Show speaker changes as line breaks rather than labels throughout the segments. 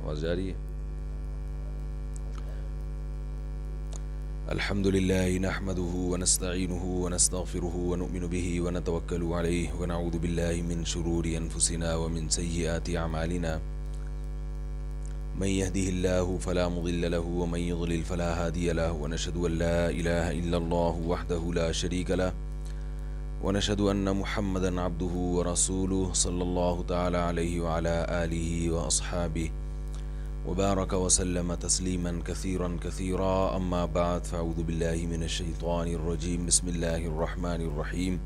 آواز جا رہی ہے؟ الحمد للہ نحمده ونستعینه ونستغفره ونؤمن به ونتوکل علیہ ونعوذ باللہ من شرور انفسنا ومن سیئات اعمالنا من يهده الله فلا مضل له ومن يضلل فلا هادي له ونشهد ان لا اله الا الله وحده لا شريك له ونشهد ان محمدا عبده ورسوله صلى الله تعالى عليه وعلى آله واصحابه وبارك وسلم تسليما كثيرا كثيرا اما بعد فاعوذ بالله من الشيطان الرجيم بسم الله الرحمن الرحيم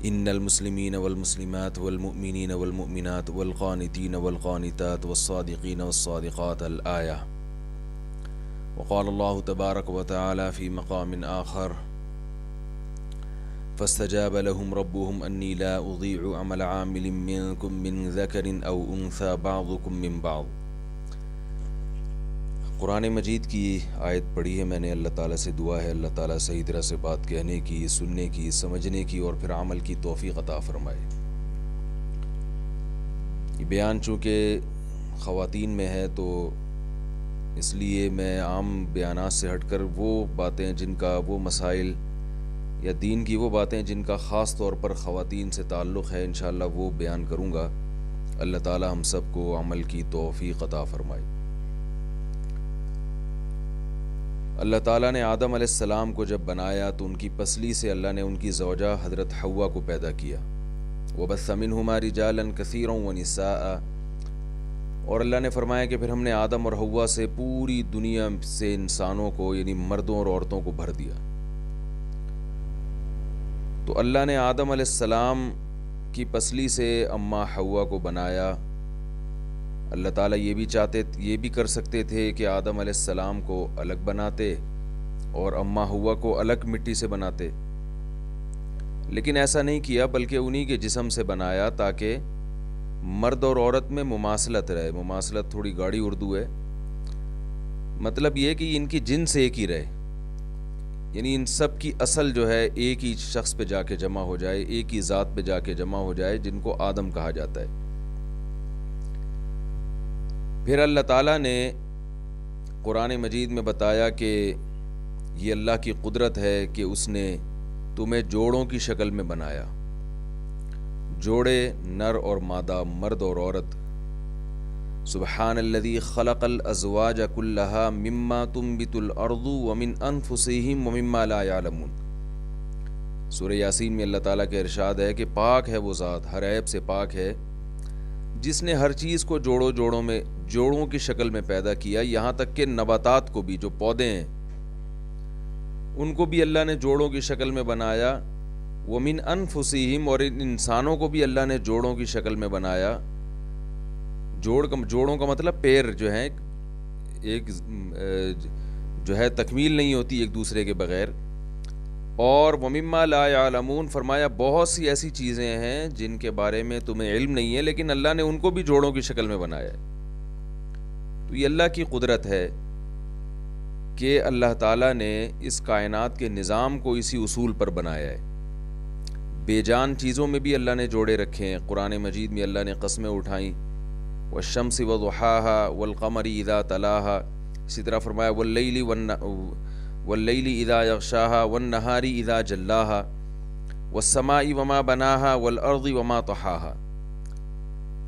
ان المسلمين والمسلمات والمؤمنين والمؤمنات والقانتين والقانتات والصادقين والصادقات الآية. وقال الله تبارك وتعالى في مقام آخر فاستجاب لهم ربهم أني لا أضيع عمل عامل منكم من ذكر أو أنثى بعضكم من بعض. قرآن مجید کی آیت پڑھی ہے میں نے. اللہ تعالیٰ سے دعا ہے اللہ تعالیٰ صحیح طرح سے بات کہنے کی، سننے کی، سمجھنے کی اور پھر عمل کی توفیق عطا فرمائے. یہ بیان چونکہ خواتین میں ہے تو اس لیے میں عام بیانات سے ہٹ کر وہ باتیں جن کا وہ مسائل یا دین کی وہ باتیں جن کا خاص طور پر خواتین سے تعلق ہے انشاءاللہ وہ بیان کروں گا. اللہ تعالیٰ ہم سب کو عمل کی توفیق عطا فرمائے. اللہ تعالیٰ نے آدم علیہ السلام کو جب بنایا تو ان کی پسلی سے اللہ نے ان کی زوجہ حضرت حوا کو پیدا کیا. وَبَثَّ مِنْهُمَا رِجَالًا كَثِيرًا وَنِسَاءً. اور اللہ نے فرمایا کہ پھر ہم نے آدم اور حوا سے پوری دنیا سے انسانوں کو یعنی مردوں اور عورتوں کو بھر دیا. تو اللہ نے آدم علیہ السلام کی پسلی سے اماں حوا کو بنایا. اللہ تعالیٰ یہ بھی کر سکتے تھے کہ آدم علیہ السلام کو الگ بناتے اور اماں حوا کو الگ مٹی سے بناتے، لیکن ایسا نہیں کیا بلکہ انہی کے جسم سے بنایا تاکہ مرد اور عورت میں مماثلت رہے. مماثلت تھوڑی گاڑی اردو ہے، مطلب یہ کہ ان کی جنس ایک ہی رہے، یعنی ان سب کی اصل جو ہے ایک ہی شخص پہ جا کے جمع ہو جائے، ایک ہی ذات پہ جا کے جمع ہو جائے جن کو آدم کہا جاتا ہے. پھر اللہ تعالیٰ نے قرآن مجید میں بتایا کہ یہ اللہ کی قدرت ہے کہ اس نے تمہیں جوڑوں کی شکل میں بنایا. جوڑے نر اور مادہ، مرد اور عورت. سبحان الذی خلق الازواج کلها مما تنبت الارض ومن انفسهم ومما لا يعلمون. سورہ یاسین میں اللہ تعالیٰ کا ارشاد ہے کہ پاک ہے وہ ذات، ہر عیب سے پاک ہے، جس نے ہر چیز کو جوڑوں کی شکل میں پیدا کیا، یہاں تک کہ نباتات کو بھی، جو پودے ہیں ان کو بھی اللہ نے جوڑوں کی شکل میں بنایا. ومن انفسہم، اور ان انسانوں کو بھی اللہ نے جوڑوں کی شکل میں بنایا. جوڑوں کا مطلب پیر جو ہیں ایک جو ہے تکمیل نہیں ہوتی ایک دوسرے کے بغیر. اور وَمِمَّا لَا يَعْلَمُونَ، فرمایا بہت سی ایسی چیزیں ہیں جن کے بارے میں تمہیں علم نہیں ہے لیکن اللہ نے ان کو بھی جوڑوں کی شکل میں بنایا ہے. تو یہ اللہ کی قدرت ہے کہ اللہ تعالیٰ نے اس کائنات کے نظام کو اسی اصول پر بنایا ہے. بے جان چیزوں میں بھی اللہ نے جوڑے رکھے ہیں. قرآن مجید میں اللہ نے قسمیں اٹھائیں، والشمس وضحاها والقمر اذا تلاها. اسی طرح فرمایا واللیل اذا یغشاها والنہار اذا جلاها والسماء وما بناها والارض وما طحاها.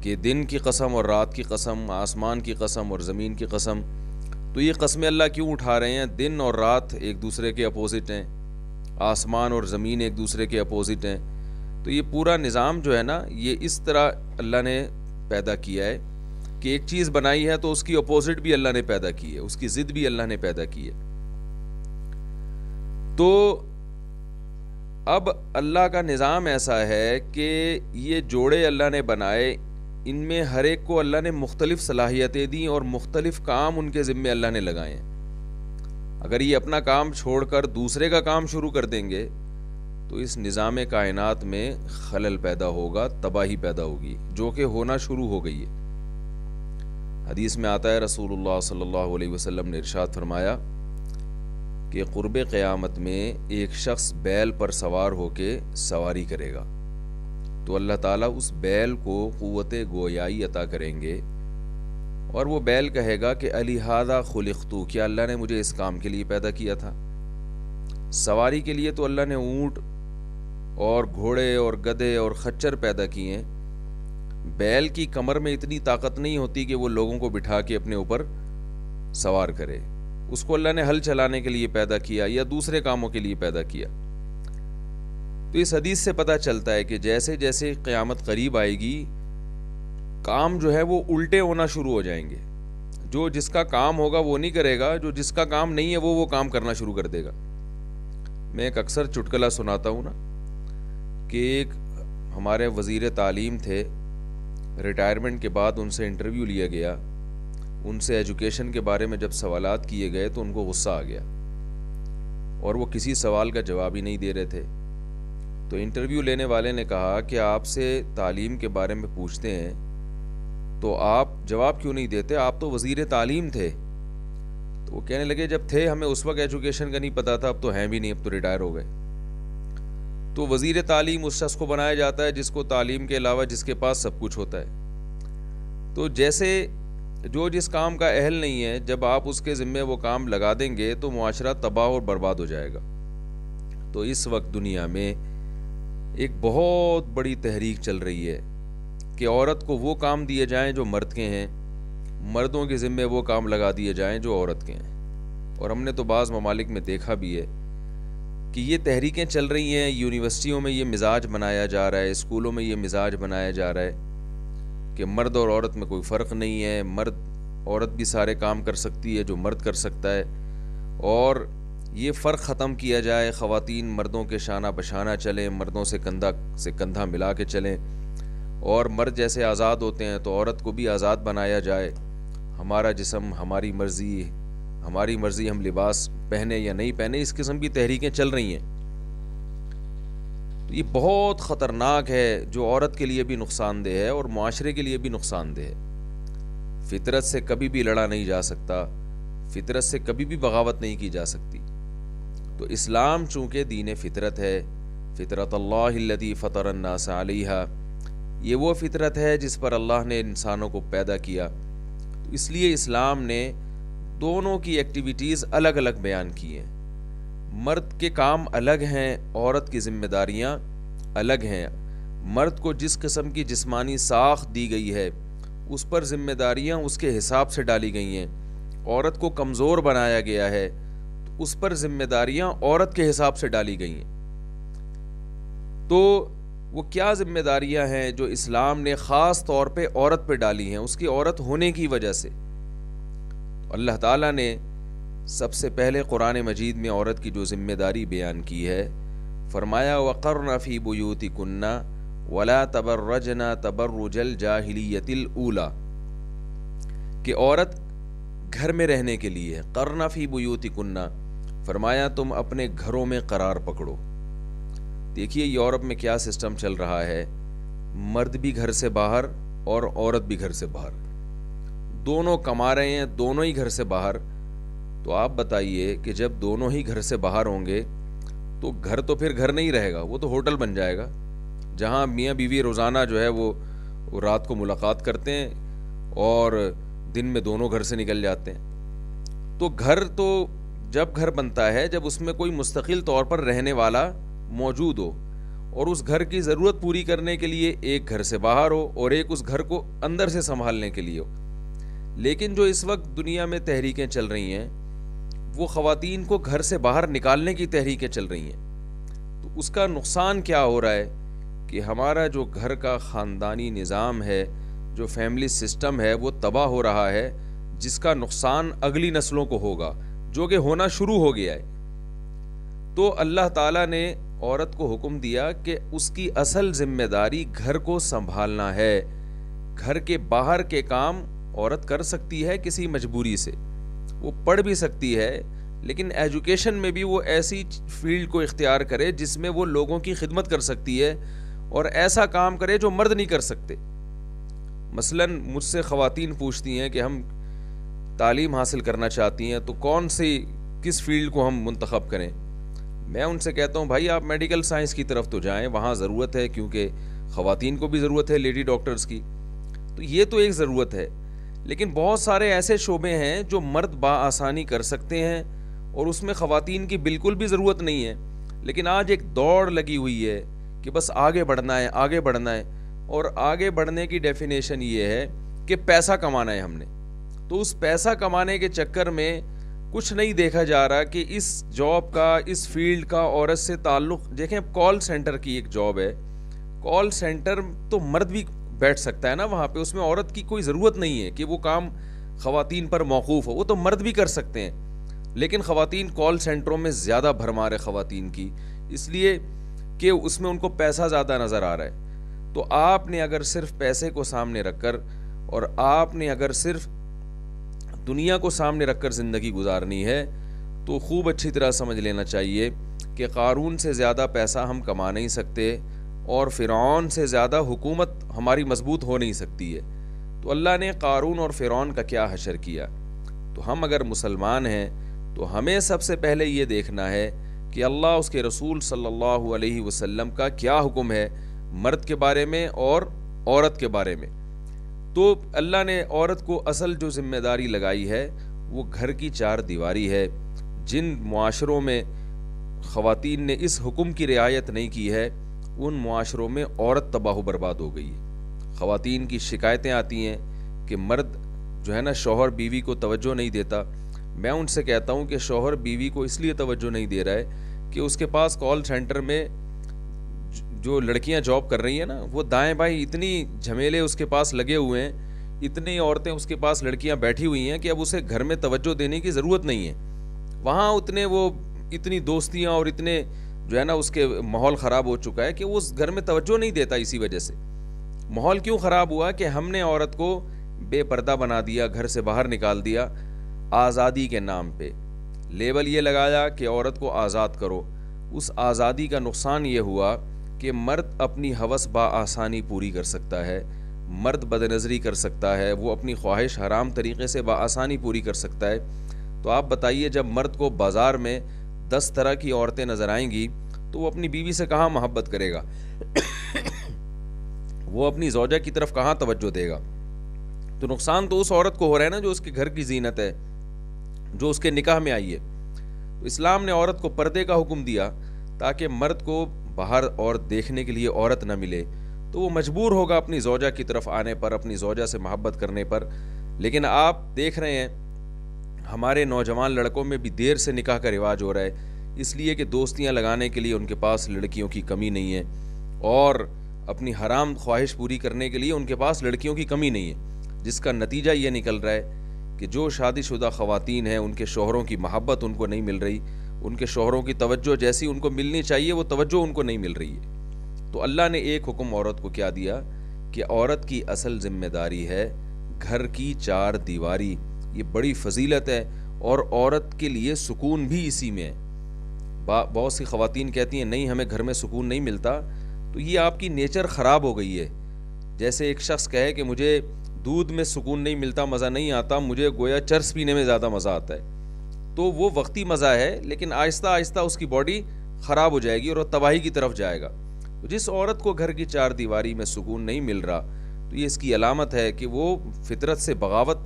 کہ دن کی قسم اور رات کی قسم، آسمان کی قسم اور زمین کی قسم. تو یہ قسمیں اللہ کیوں اٹھا رہے ہیں؟ دن اور رات ایک دوسرے کے اپوزٹ ہیں، آسمان اور زمین ایک دوسرے کے اپوزٹ ہیں. تو یہ پورا نظام جو ہے نا، یہ اس طرح اللہ نے پیدا کیا ہے کہ ایک چیز بنائی ہے تو اس کی اپوزٹ بھی اللہ نے پیدا کی ہے، اس کی ضد بھی اللہ نے پیدا کی ہے. تو اب اللہ کا نظام ایسا ہے کہ یہ جوڑے اللہ نے بنائے، ان میں ہر ایک کو اللہ نے مختلف صلاحیتیں دیں اور مختلف کام ان کے ذمے اللہ نے لگائے ہیں. اگر یہ اپنا کام چھوڑ کر دوسرے کا کام شروع کر دیں گے تو اس نظام کائنات میں خلل پیدا ہوگا، تباہی پیدا ہوگی، جو کہ ہونا شروع ہو گئی ہے. حدیث میں آتا ہے رسول اللہ صلی اللہ علیہ وسلم نے ارشاد فرمایا کہ قرب قیامت میں ایک شخص بیل پر سوار ہو کے سواری کرے گا تو اللہ تعالیٰ اس بیل کو قوت گویائی عطا کریں گے اور وہ بیل کہے گا کہ الہذا خلقتو، کیا اللہ نے مجھے اس کام کے لیے پیدا کیا تھا؟ سواری کے لیے تو اللہ نے اونٹ اور گھوڑے اور گدھے اور خچر پیدا کیے ہیں، بیل کی کمر میں اتنی طاقت نہیں ہوتی کہ وہ لوگوں کو بٹھا کے اپنے اوپر سوار کرے، اس کو اللہ نے ہل چلانے کے لیے پیدا کیا یا دوسرے کاموں کے لیے پیدا کیا۔ تو اس حدیث سے پتہ چلتا ہے کہ جیسے جیسے قیامت قریب آئے گی، کام جو ہے وہ الٹے ہونا شروع ہو جائیں گے، جو جس کا کام ہوگا وہ نہیں کرے گا، جو جس کا کام نہیں ہے وہ کام کرنا شروع کر دے گا۔ میں ایک اکثر چٹکلا سناتا ہوں نا کہ ایک ہمارے وزیر تعلیم تھے، ریٹائرمنٹ کے بعد ان سے انٹرویو لیا گیا، ان سے ایجوکیشن کے بارے میں جب سوالات کیے گئے تو ان کو غصہ آ گیا اور وہ کسی سوال کا جواب ہی نہیں دے رہے تھے۔ تو انٹرویو لینے والے نے کہا کہ آپ سے تعلیم کے بارے میں پوچھتے ہیں تو آپ جواب کیوں نہیں دیتے، آپ تو وزیر تعلیم تھے۔ تو وہ کہنے لگے جب تھے ہمیں اس وقت ایجوکیشن کا نہیں پتا تھا، اب تو ہیں بھی نہیں، اب تو ریٹائر ہو گئے۔ تو وزیر تعلیم اس شخص کو بنایا جاتا ہے جس کو تعلیم کے علاوہ جس کے پاس سب کچھ ہوتا ہے۔ تو جیسے جو جس کام کا اہل نہیں ہے، جب آپ اس کے ذمے وہ کام لگا دیں گے تو معاشرہ تباہ اور برباد ہو جائے گا۔ تو اس وقت دنیا میں ایک بہت بڑی تحریک چل رہی ہے کہ عورت کو وہ کام دیے جائیں جو مرد کے ہیں، مردوں کے ذمے وہ کام لگا دیے جائیں جو عورت کے ہیں۔ اور ہم نے تو بعض ممالک میں دیکھا بھی ہے کہ یہ تحریکیں چل رہی ہیں، یونیورسٹیوں میں یہ مزاج بنایا جا رہا ہے، اسکولوں میں یہ مزاج بنایا جا رہا ہے کہ مرد اور عورت میں کوئی فرق نہیں ہے، عورت بھی سارے کام کر سکتی ہے جو مرد کر سکتا ہے، اور یہ فرق ختم کیا جائے، خواتین مردوں کے شانہ بشانہ چلیں، مردوں سے کندھا سے کندھا ملا کے چلیں، اور مرد جیسے آزاد ہوتے ہیں تو عورت کو بھی آزاد بنایا جائے، ہمارا جسم ہماری مرضی ہم لباس پہنے یا نہیں پہنے۔ اس قسم کی تحریکیں چل رہی ہیں، یہ بہت خطرناک ہے، جو عورت کے لیے بھی نقصان دہ ہے اور معاشرے کے لیے بھی نقصان دہ ہے۔ فطرت سے کبھی بھی لڑا نہیں جا سکتا، فطرت سے کبھی بھی بغاوت نہیں کی جا سکتی۔ تو اسلام چونکہ دین فطرت ہے، فطرت اللہ التی فطر الناس علیہا، یہ وہ فطرت ہے جس پر اللہ نے انسانوں کو پیدا کیا، تو اس لیے اسلام نے دونوں کی ایکٹیویٹیز الگ الگ بیان کی ہیں۔ مرد کے کام الگ ہیں، عورت کی ذمہ داریاں الگ ہیں۔ مرد کو جس قسم کی جسمانی ساخت دی گئی ہے اس پر ذمہ داریاں اس کے حساب سے ڈالی گئی ہیں، عورت کو کمزور بنایا گیا ہے تو اس پر ذمہ داریاں عورت کے حساب سے ڈالی گئی ہیں۔ تو وہ کیا ذمہ داریاں ہیں جو اسلام نے خاص طور پہ عورت پہ ڈالی ہیں، اس کی عورت ہونے کی وجہ سے؟ اللہ تعالیٰ نے سب سے پہلے قرآن مجید میں عورت کی جو ذمہ داری بیان کی ہے، فرمایا وَقَرْنَ فِي بُيُوتِكُنَّ وَلَا تَبَرَّجْنَ تَبَرُّجَ الْجَاهِلِيَّةِ الْأُولَى، کہ عورت گھر میں رہنے کے لیے، قَرْنَ فِي بُيُوتِكُنَّ، فرمایا تم اپنے گھروں میں قرار پکڑو۔ دیکھیے یورپ میں کیا سسٹم چل رہا ہے، مرد بھی گھر سے باہر اور عورت بھی گھر سے باہر، دونوں کما رہے ہیں، دونوں ہی گھر سے باہر۔ تو آپ بتائیے کہ جب دونوں ہی گھر سے باہر ہوں گے تو گھر تو پھر گھر نہیں رہے گا، وہ تو ہوٹل بن جائے گا، جہاں میاں بیوی روزانہ جو ہے وہ رات کو ملاقات کرتے ہیں اور دن میں دونوں گھر سے نکل جاتے ہیں۔ تو گھر تو جب گھر بنتا ہے جب اس میں کوئی مستقل طور پر رہنے والا موجود ہو، اور اس گھر کی ضرورت پوری کرنے کے لیے ایک گھر سے باہر ہو اور ایک اس گھر کو اندر سے سنبھالنے کے لیے ہو۔ لیکن جو اس وقت دنیا میں تحریکیں چل رہی ہیں وہ خواتین کو گھر سے باہر نکالنے کی تحریکیں چل رہی ہیں۔ تو اس کا نقصان کیا ہو رہا ہے کہ ہمارا جو گھر کا خاندانی نظام ہے، جو فیملی سسٹم ہے، وہ تباہ ہو رہا ہے، جس کا نقصان اگلی نسلوں کو ہوگا، جو کہ ہونا شروع ہو گیا ہے۔ تو اللہ تعالیٰ نے عورت کو حکم دیا کہ اس کی اصل ذمہ داری گھر کو سنبھالنا ہے، گھر کے باہر کے کام عورت کر سکتی ہے کسی مجبوری سے، وہ پڑھ بھی سکتی ہے، لیکن ایجوکیشن میں بھی وہ ایسی فیلڈ کو اختیار کرے جس میں وہ لوگوں کی خدمت کر سکتی ہے اور ایسا کام کرے جو مرد نہیں کر سکتے۔ مثلا مجھ سے خواتین پوچھتی ہیں کہ ہم تعلیم حاصل کرنا چاہتی ہیں تو کس فیلڈ کو ہم منتخب کریں؟ میں ان سے کہتا ہوں بھائی آپ میڈیکل سائنس کی طرف تو جائیں، وہاں ضرورت ہے، کیونکہ خواتین کو بھی ضرورت ہے لیڈی ڈاکٹرز کی، تو یہ تو ایک ضرورت ہے۔ لیکن بہت سارے ایسے شعبے ہیں جو مرد بآسانی کر سکتے ہیں اور اس میں خواتین کی بالکل بھی ضرورت نہیں ہے. لیکن آج ایک دوڑ لگی ہوئی ہے کہ بس آگے بڑھنا ہے آگے بڑھنا ہے, اور آگے بڑھنے کی ڈیفینیشن یہ ہے کہ پیسہ کمانا ہے ہم نے. تو اس پیسہ کمانے کے چکر میں کچھ نہیں دیکھا جا رہا کہ اس جاب کا, اس فیلڈ کا عورت سے تعلق. دیکھیں اب کال سینٹر کی ایک جاب ہے, کال سینٹر تو مرد بھی بیٹھ سکتا ہے نا وہاں پہ, اس میں عورت کی کوئی ضرورت نہیں ہے کہ وہ کام خواتین پر موقوف ہو, وہ تو مرد بھی کر سکتے ہیں. لیکن خواتین کال سینٹروں میں زیادہ بھرمار ہے خواتین کی, اس لیے کہ اس میں ان کو پیسہ زیادہ نظر آ رہا ہے. تو آپ نے اگر صرف پیسے کو سامنے رکھ کر اور آپ نے اگر صرف دنیا کو سامنے رکھ کر زندگی گزارنی ہے تو خوب اچھی طرح سمجھ لینا چاہیے کہ قارون سے زیادہ پیسہ ہم کما نہیں سکتے اور فرعون سے زیادہ حکومت ہماری مضبوط ہو نہیں سکتی ہے. تو اللہ نے قارون اور فرعون کا کیا حشر کیا. تو ہم اگر مسلمان ہیں تو ہمیں سب سے پہلے یہ دیکھنا ہے کہ اللہ اس کے رسول صلی اللہ علیہ وسلم کا کیا حکم ہے مرد کے بارے میں اور عورت کے بارے میں. تو اللہ نے عورت کو اصل جو ذمہ داری لگائی ہے وہ گھر کی چار دیواری ہے. جن معاشروں میں خواتین نے اس حکم کی رعایت نہیں کی ہے ان معاشروں میں عورت تباہ و برباد ہو گئی ہے. خواتین کی شکایتیں آتی ہیں کہ مرد جو ہے نا شوہر بیوی کو توجہ نہیں دیتا. میں ان سے کہتا ہوں کہ شوہر بیوی کو اس لیے توجہ نہیں دے رہا ہے کہ اس کے پاس کال سینٹر میں جو لڑکیاں جاب کر رہی ہیں نا وہ دائیں بائیں اتنی جھمیلے اس کے پاس لگے ہوئے ہیں, اتنی عورتیں اس کے پاس لڑکیاں بیٹھی ہوئی ہیں کہ اب اسے گھر میں توجہ دینے کی ضرورت نہیں ہے. وہاں اتنی دوستیاں اور اتنے جو ہے نا اس کے ماحول خراب ہو چکا ہے کہ وہ اس گھر میں توجہ نہیں دیتا. اسی وجہ سے ماحول کیوں خراب ہوا کہ ہم نے عورت کو بے پردہ بنا دیا, گھر سے باہر نکال دیا. آزادی کے نام پہ لیبل یہ لگایا کہ عورت کو آزاد کرو. اس آزادی کا نقصان یہ ہوا کہ مرد اپنی ہوس بآسانی پوری کر سکتا ہے, مرد بدنظری کر سکتا ہے, وہ اپنی خواہش حرام طریقے سے بآسانی پوری کر سکتا ہے. تو آپ بتائیے جب مرد کو بازار میں 10 طرح کی عورتیں نظر آئیں گی تو وہ اپنی بیوی سے کہاں محبت کرے گا وہ اپنی زوجہ کی طرف کہاں توجہ دے گا. تو نقصان تو اس عورت کو ہو رہا ہے نا جو اس کے گھر کی زینت ہے, جو اس کے نکاح میں آئی ہے. تو اسلام نے عورت کو پردے کا حکم دیا تاکہ مرد کو باہر اور دیکھنے کے لیے عورت نہ ملے تو وہ مجبور ہوگا اپنی زوجہ کی طرف آنے پر, اپنی زوجہ سے محبت کرنے پر. لیکن آپ دیکھ رہے ہیں ہمارے نوجوان لڑکوں میں بھی دیر سے نکاح کا رواج ہو رہا ہے, اس لیے کہ دوستیاں لگانے کے لیے ان کے پاس لڑکیوں کی کمی نہیں ہے اور اپنی حرام خواہش پوری کرنے کے لیے ان کے پاس لڑکیوں کی کمی نہیں ہے, جس کا نتیجہ یہ نکل رہا ہے کہ جو شادی شدہ خواتین ہیں ان کے شوہروں کی محبت ان کو نہیں مل رہی, ان کے شوہروں کی توجہ جیسی ان کو ملنی چاہیے وہ توجہ ان کو نہیں مل رہی ہے. تو اللہ نے ایک حکم عورت کو کیا دیا کہ عورت کی اصل ذمہ داری ہے گھر کی چار دیواری. یہ بڑی فضیلت ہے اور عورت کے لیے سکون بھی اسی میں ہے. بہت سی خواتین کہتی ہیں نہیں ہمیں گھر میں سکون نہیں ملتا, تو یہ آپ کی نیچر خراب ہو گئی ہے. جیسے ایک شخص کہے کہ مجھے دودھ میں سکون نہیں ملتا, مزہ نہیں آتا, مجھے گویا چرس پینے میں زیادہ مزہ آتا ہے. تو وہ وقتی مزہ ہے لیکن آہستہ آہستہ اس کی باڈی خراب ہو جائے گی اور وہ تباہی کی طرف جائے گا. جس عورت کو گھر کی چار دیواری میں سکون نہیں مل رہا تو یہ اس کی علامت ہے کہ وہ فطرت سے بغاوت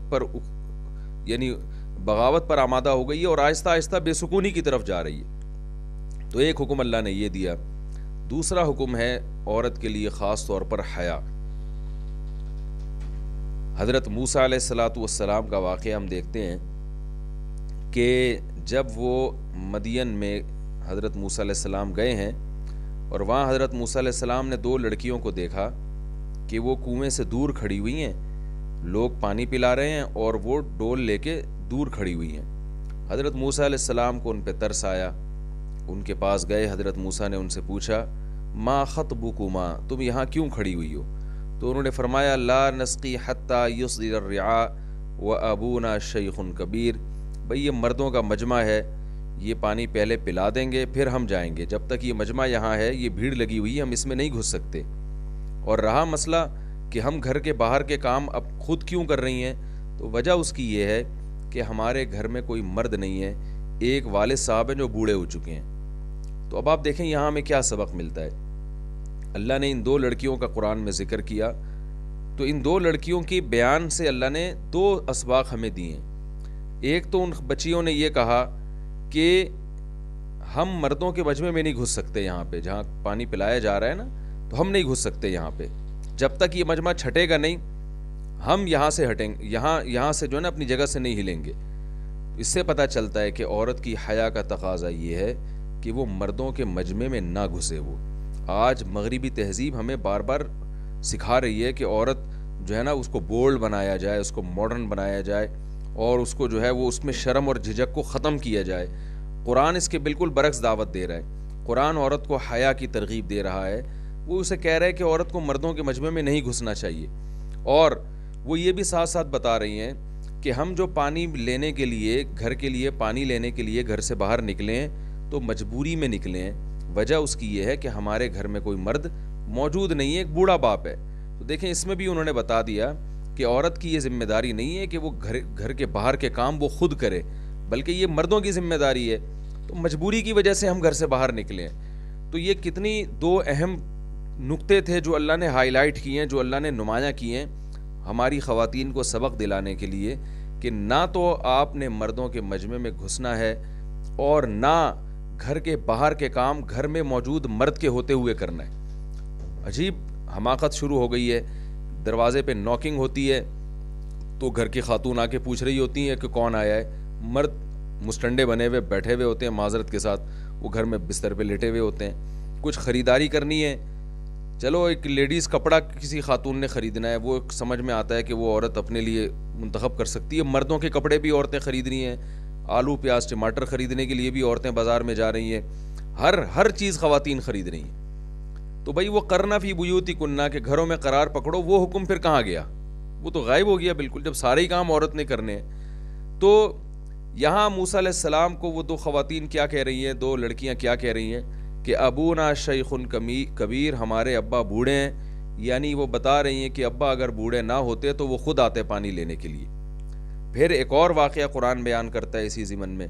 پر آمادہ ہو گئی ہے اور آہستہ آہستہ بے سکونی کی طرف جا رہی ہے. تو ایک حکم اللہ نے یہ دیا. دوسرا حکم ہے عورت کے لیے خاص طور پر حیا. حضرت موسیٰ علیہ الصلاۃ والسلام کا واقعہ ہم دیکھتے ہیں کہ جب وہ مدین میں حضرت موسیٰ علیہ السلام گئے ہیں اور وہاں حضرت موسیٰ علیہ السلام نے 2 لڑکیوں کو دیکھا کہ وہ کنویں سے دور کھڑی ہوئی ہیں, لوگ پانی پلا رہے ہیں اور وہ ڈول لے کے دور کھڑی ہوئی ہیں. حضرت موسیٰ علیہ السلام کو ان پہ ترس آیا, ان کے پاس گئے. حضرت موسیٰ نے ان سے پوچھا ما خطبکما, تم یہاں کیوں کھڑی ہوئی ہو؟ تو انہوں نے فرمایا لا نسقی حتی یصدر الرعاء وابونا شیخ کبیر. بھئی یہ مردوں کا مجمع ہے, یہ پانی پہلے پلا دیں گے پھر ہم جائیں گے. جب تک یہ مجمع یہاں ہے, یہ بھیڑ لگی ہوئی ہے, ہم اس میں نہیں گھس سکتے. اور رہا مسئلہ کہ ہم گھر کے باہر کے کام اب خود کیوں کر رہی ہیں, تو وجہ اس کی یہ ہے کہ ہمارے گھر میں کوئی مرد نہیں ہے, ایک والد صاحب ہیں جو بوڑھے ہو چکے ہیں. تو اب آپ دیکھیں یہاں ہمیں کیا سبق ملتا ہے. اللہ نے ان 2 لڑکیوں کا قرآن میں ذکر کیا تو ان دو لڑکیوں کی بیان سے اللہ نے دو اسباق ہمیں دیے ہیں. ایک تو ان بچیوں نے یہ کہا کہ ہم مردوں کے مجمع میں نہیں گھس سکتے، یہاں پہ جہاں پانی پلایا جا رہا ہے نا، تو ہم نہیں گھس سکتے یہاں پہ، جب تک یہ مجمع چھٹے گا نہیں ہم یہاں سے ہٹیں گے، یہاں سے جو ہے نا اپنی جگہ سے نہیں ہلیں گے. اس سے پتہ چلتا ہے کہ عورت کی حیا کا تقاضا یہ ہے کہ وہ مردوں کے مجمع میں نہ گھسے. وہ آج مغربی تہذیب ہمیں بار بار سکھا رہی ہے کہ عورت جو ہے نا اس کو بولڈ بنایا جائے، اس کو ماڈرن بنایا جائے، اور اس کو جو ہے وہ اس میں شرم اور جھجک کو ختم کیا جائے. قرآن اس کے بالکل برعکس دعوت دے رہا ہے. قرآن عورت کو حیا کی ترغیب دے رہا ہے. وہ اسے کہہ رہا ہے کہ عورت کو مردوں کے مجمع میں نہیں گھسنا چاہیے. اور وہ یہ بھی ساتھ ساتھ بتا رہی ہیں کہ ہم جو پانی لینے کے لیے، گھر کے لیے پانی لینے کے لیے گھر سے باہر نکلے ہیں تو مجبوری میں نکلے ہیں. وجہ اس کی یہ ہے کہ ہمارے گھر میں کوئی مرد موجود نہیں ہے، ایک بوڑھا باپ ہے. تو دیکھیں اس میں بھی انہوں نے بتا دیا کہ عورت کی یہ ذمہ داری نہیں ہے کہ وہ گھر کے باہر کے کام وہ خود کرے، بلکہ یہ مردوں کی ذمہ داری ہے. تو مجبوری کی وجہ سے ہم گھر سے باہر نکلے ہیں. تو یہ کتنی دو اہم نقطے تھے جو اللہ نے ہائی لائٹ کیے ہیں، جو اللہ نے نمایاں کیے ہیں ہماری خواتین کو سبق دلانے کے لیے کہ نہ تو آپ نے مردوں کے مجمع میں گھسنا ہے اور نہ گھر کے باہر کے کام گھر میں موجود مرد کے ہوتے ہوئے کرنا ہے. عجیب حماقت شروع ہو گئی ہے. دروازے پہ ناکنگ ہوتی ہے تو گھر کی خاتون آ کے پوچھ رہی ہوتی ہیں کہ کون آیا ہے. مرد مستنڈے بنے ہوئے بیٹھے ہوئے ہوتے ہیں معذرت کے ساتھ، وہ گھر میں بستر پہ لیٹے ہوئے ہوتے ہیں. کچھ خریداری کرنی ہے، چلو ایک لیڈیز کپڑا کسی خاتون نے خریدنا ہے، وہ سمجھ میں آتا ہے کہ وہ عورت اپنے لیے منتخب کر سکتی ہے. مردوں کے کپڑے بھی عورتیں خرید رہی ہیں، آلو پیاز ٹماٹر خریدنے کے لیے بھی عورتیں بازار میں جا رہی ہیں، ہر چیز خواتین خرید رہی ہیں. تو بھائی وہ کرنا فی بیوتی کننا کہ گھروں میں قرار پکڑو، وہ حکم پھر کہاں گیا؟ وہ تو غائب ہو گیا بالکل، جب سارے ہی کام عورت نے کرنے ہیں. تو یہاں موسیٰ علیہ السلام کو وہ دو خواتین کیا کہہ رہی ہیں، دو لڑکیاں کیا کہہ رہی ہیں کہ ابونا شیخ کبیر، ہمارے ابا بوڑھے ہیں. یعنی وہ بتا رہی ہیں کہ ابا اگر بوڑھے نہ ہوتے تو وہ خود آتے پانی لینے کے لیے. پھر ایک اور واقعہ قرآن بیان کرتا ہے اسی ضمن میں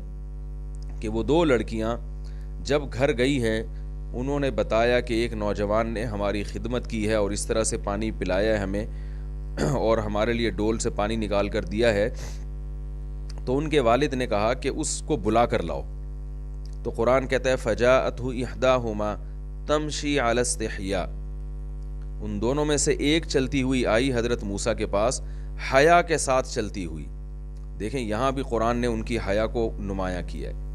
کہ وہ دو لڑکیاں جب گھر گئی ہیں انہوں نے بتایا کہ ایک نوجوان نے ہماری خدمت کی ہے اور اس طرح سے پانی پلایا ہے ہمیں اور ہمارے لیے ڈول سے پانی نکال کر دیا ہے. تو ان کے والد نے کہا کہ اس کو بلا کر لاؤ. تو قرآن کہتا ہے فجاءتہ احداہما تمشی علی استحیاء، ان دونوں میں سے ایک چلتی ہوئی آئی حضرت موسیٰ کے پاس حیا کے ساتھ چلتی ہوئی. دیکھیں یہاں بھی قرآن نے ان کی حیا کو نمایاں کیا ہے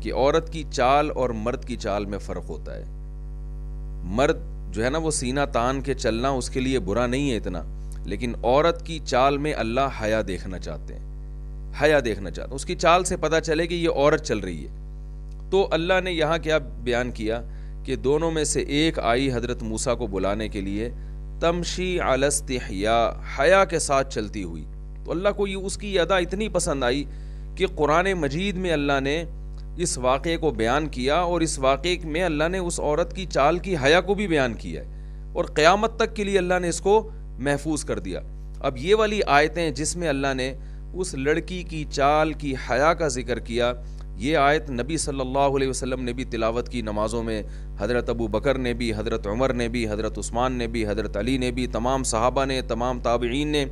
کہ عورت کی چال اور مرد کی چال میں فرق ہوتا ہے. مرد جو ہے نا وہ سینہ تان کے چلنا اس کے لیے برا نہیں ہے اتنا، لیکن عورت کی چال میں اللہ حیا دیکھنا چاہتے ہیں، حیا دیکھنا چاہتے ہیں. اس کی چال سے پتہ چلے کہ یہ عورت چل رہی ہے. تو اللہ نے یہاں کیا بیان کیا کہ دونوں میں سے ایک آئی حضرت موسیٰ کو بلانے کے لیے تمشی علی استحیاء، حیا کے ساتھ چلتی ہوئی. تو اللہ کو یہ اس کی ادا اتنی پسند آئی کہ قرآن مجید میں اللہ نے اس واقعے کو بیان کیا اور اس واقعے میں اللہ نے اس عورت کی چال کی حیا کو بھی بیان کیا ہے اور قیامت تک کے لیے اللہ نے اس کو محفوظ کر دیا. اب یہ والی آیتیں جس میں اللہ نے اس لڑکی کی چال کی حیا کا ذکر کیا، یہ آیت نبی صلی اللہ علیہ وسلم نے بھی تلاوت کی نمازوں میں، حضرت ابو بکر نے بھی، حضرت عمر نے بھی، حضرت عثمان نے بھی، حضرت علی نے بھی، تمام صحابہ نے، تمام تابعین نے،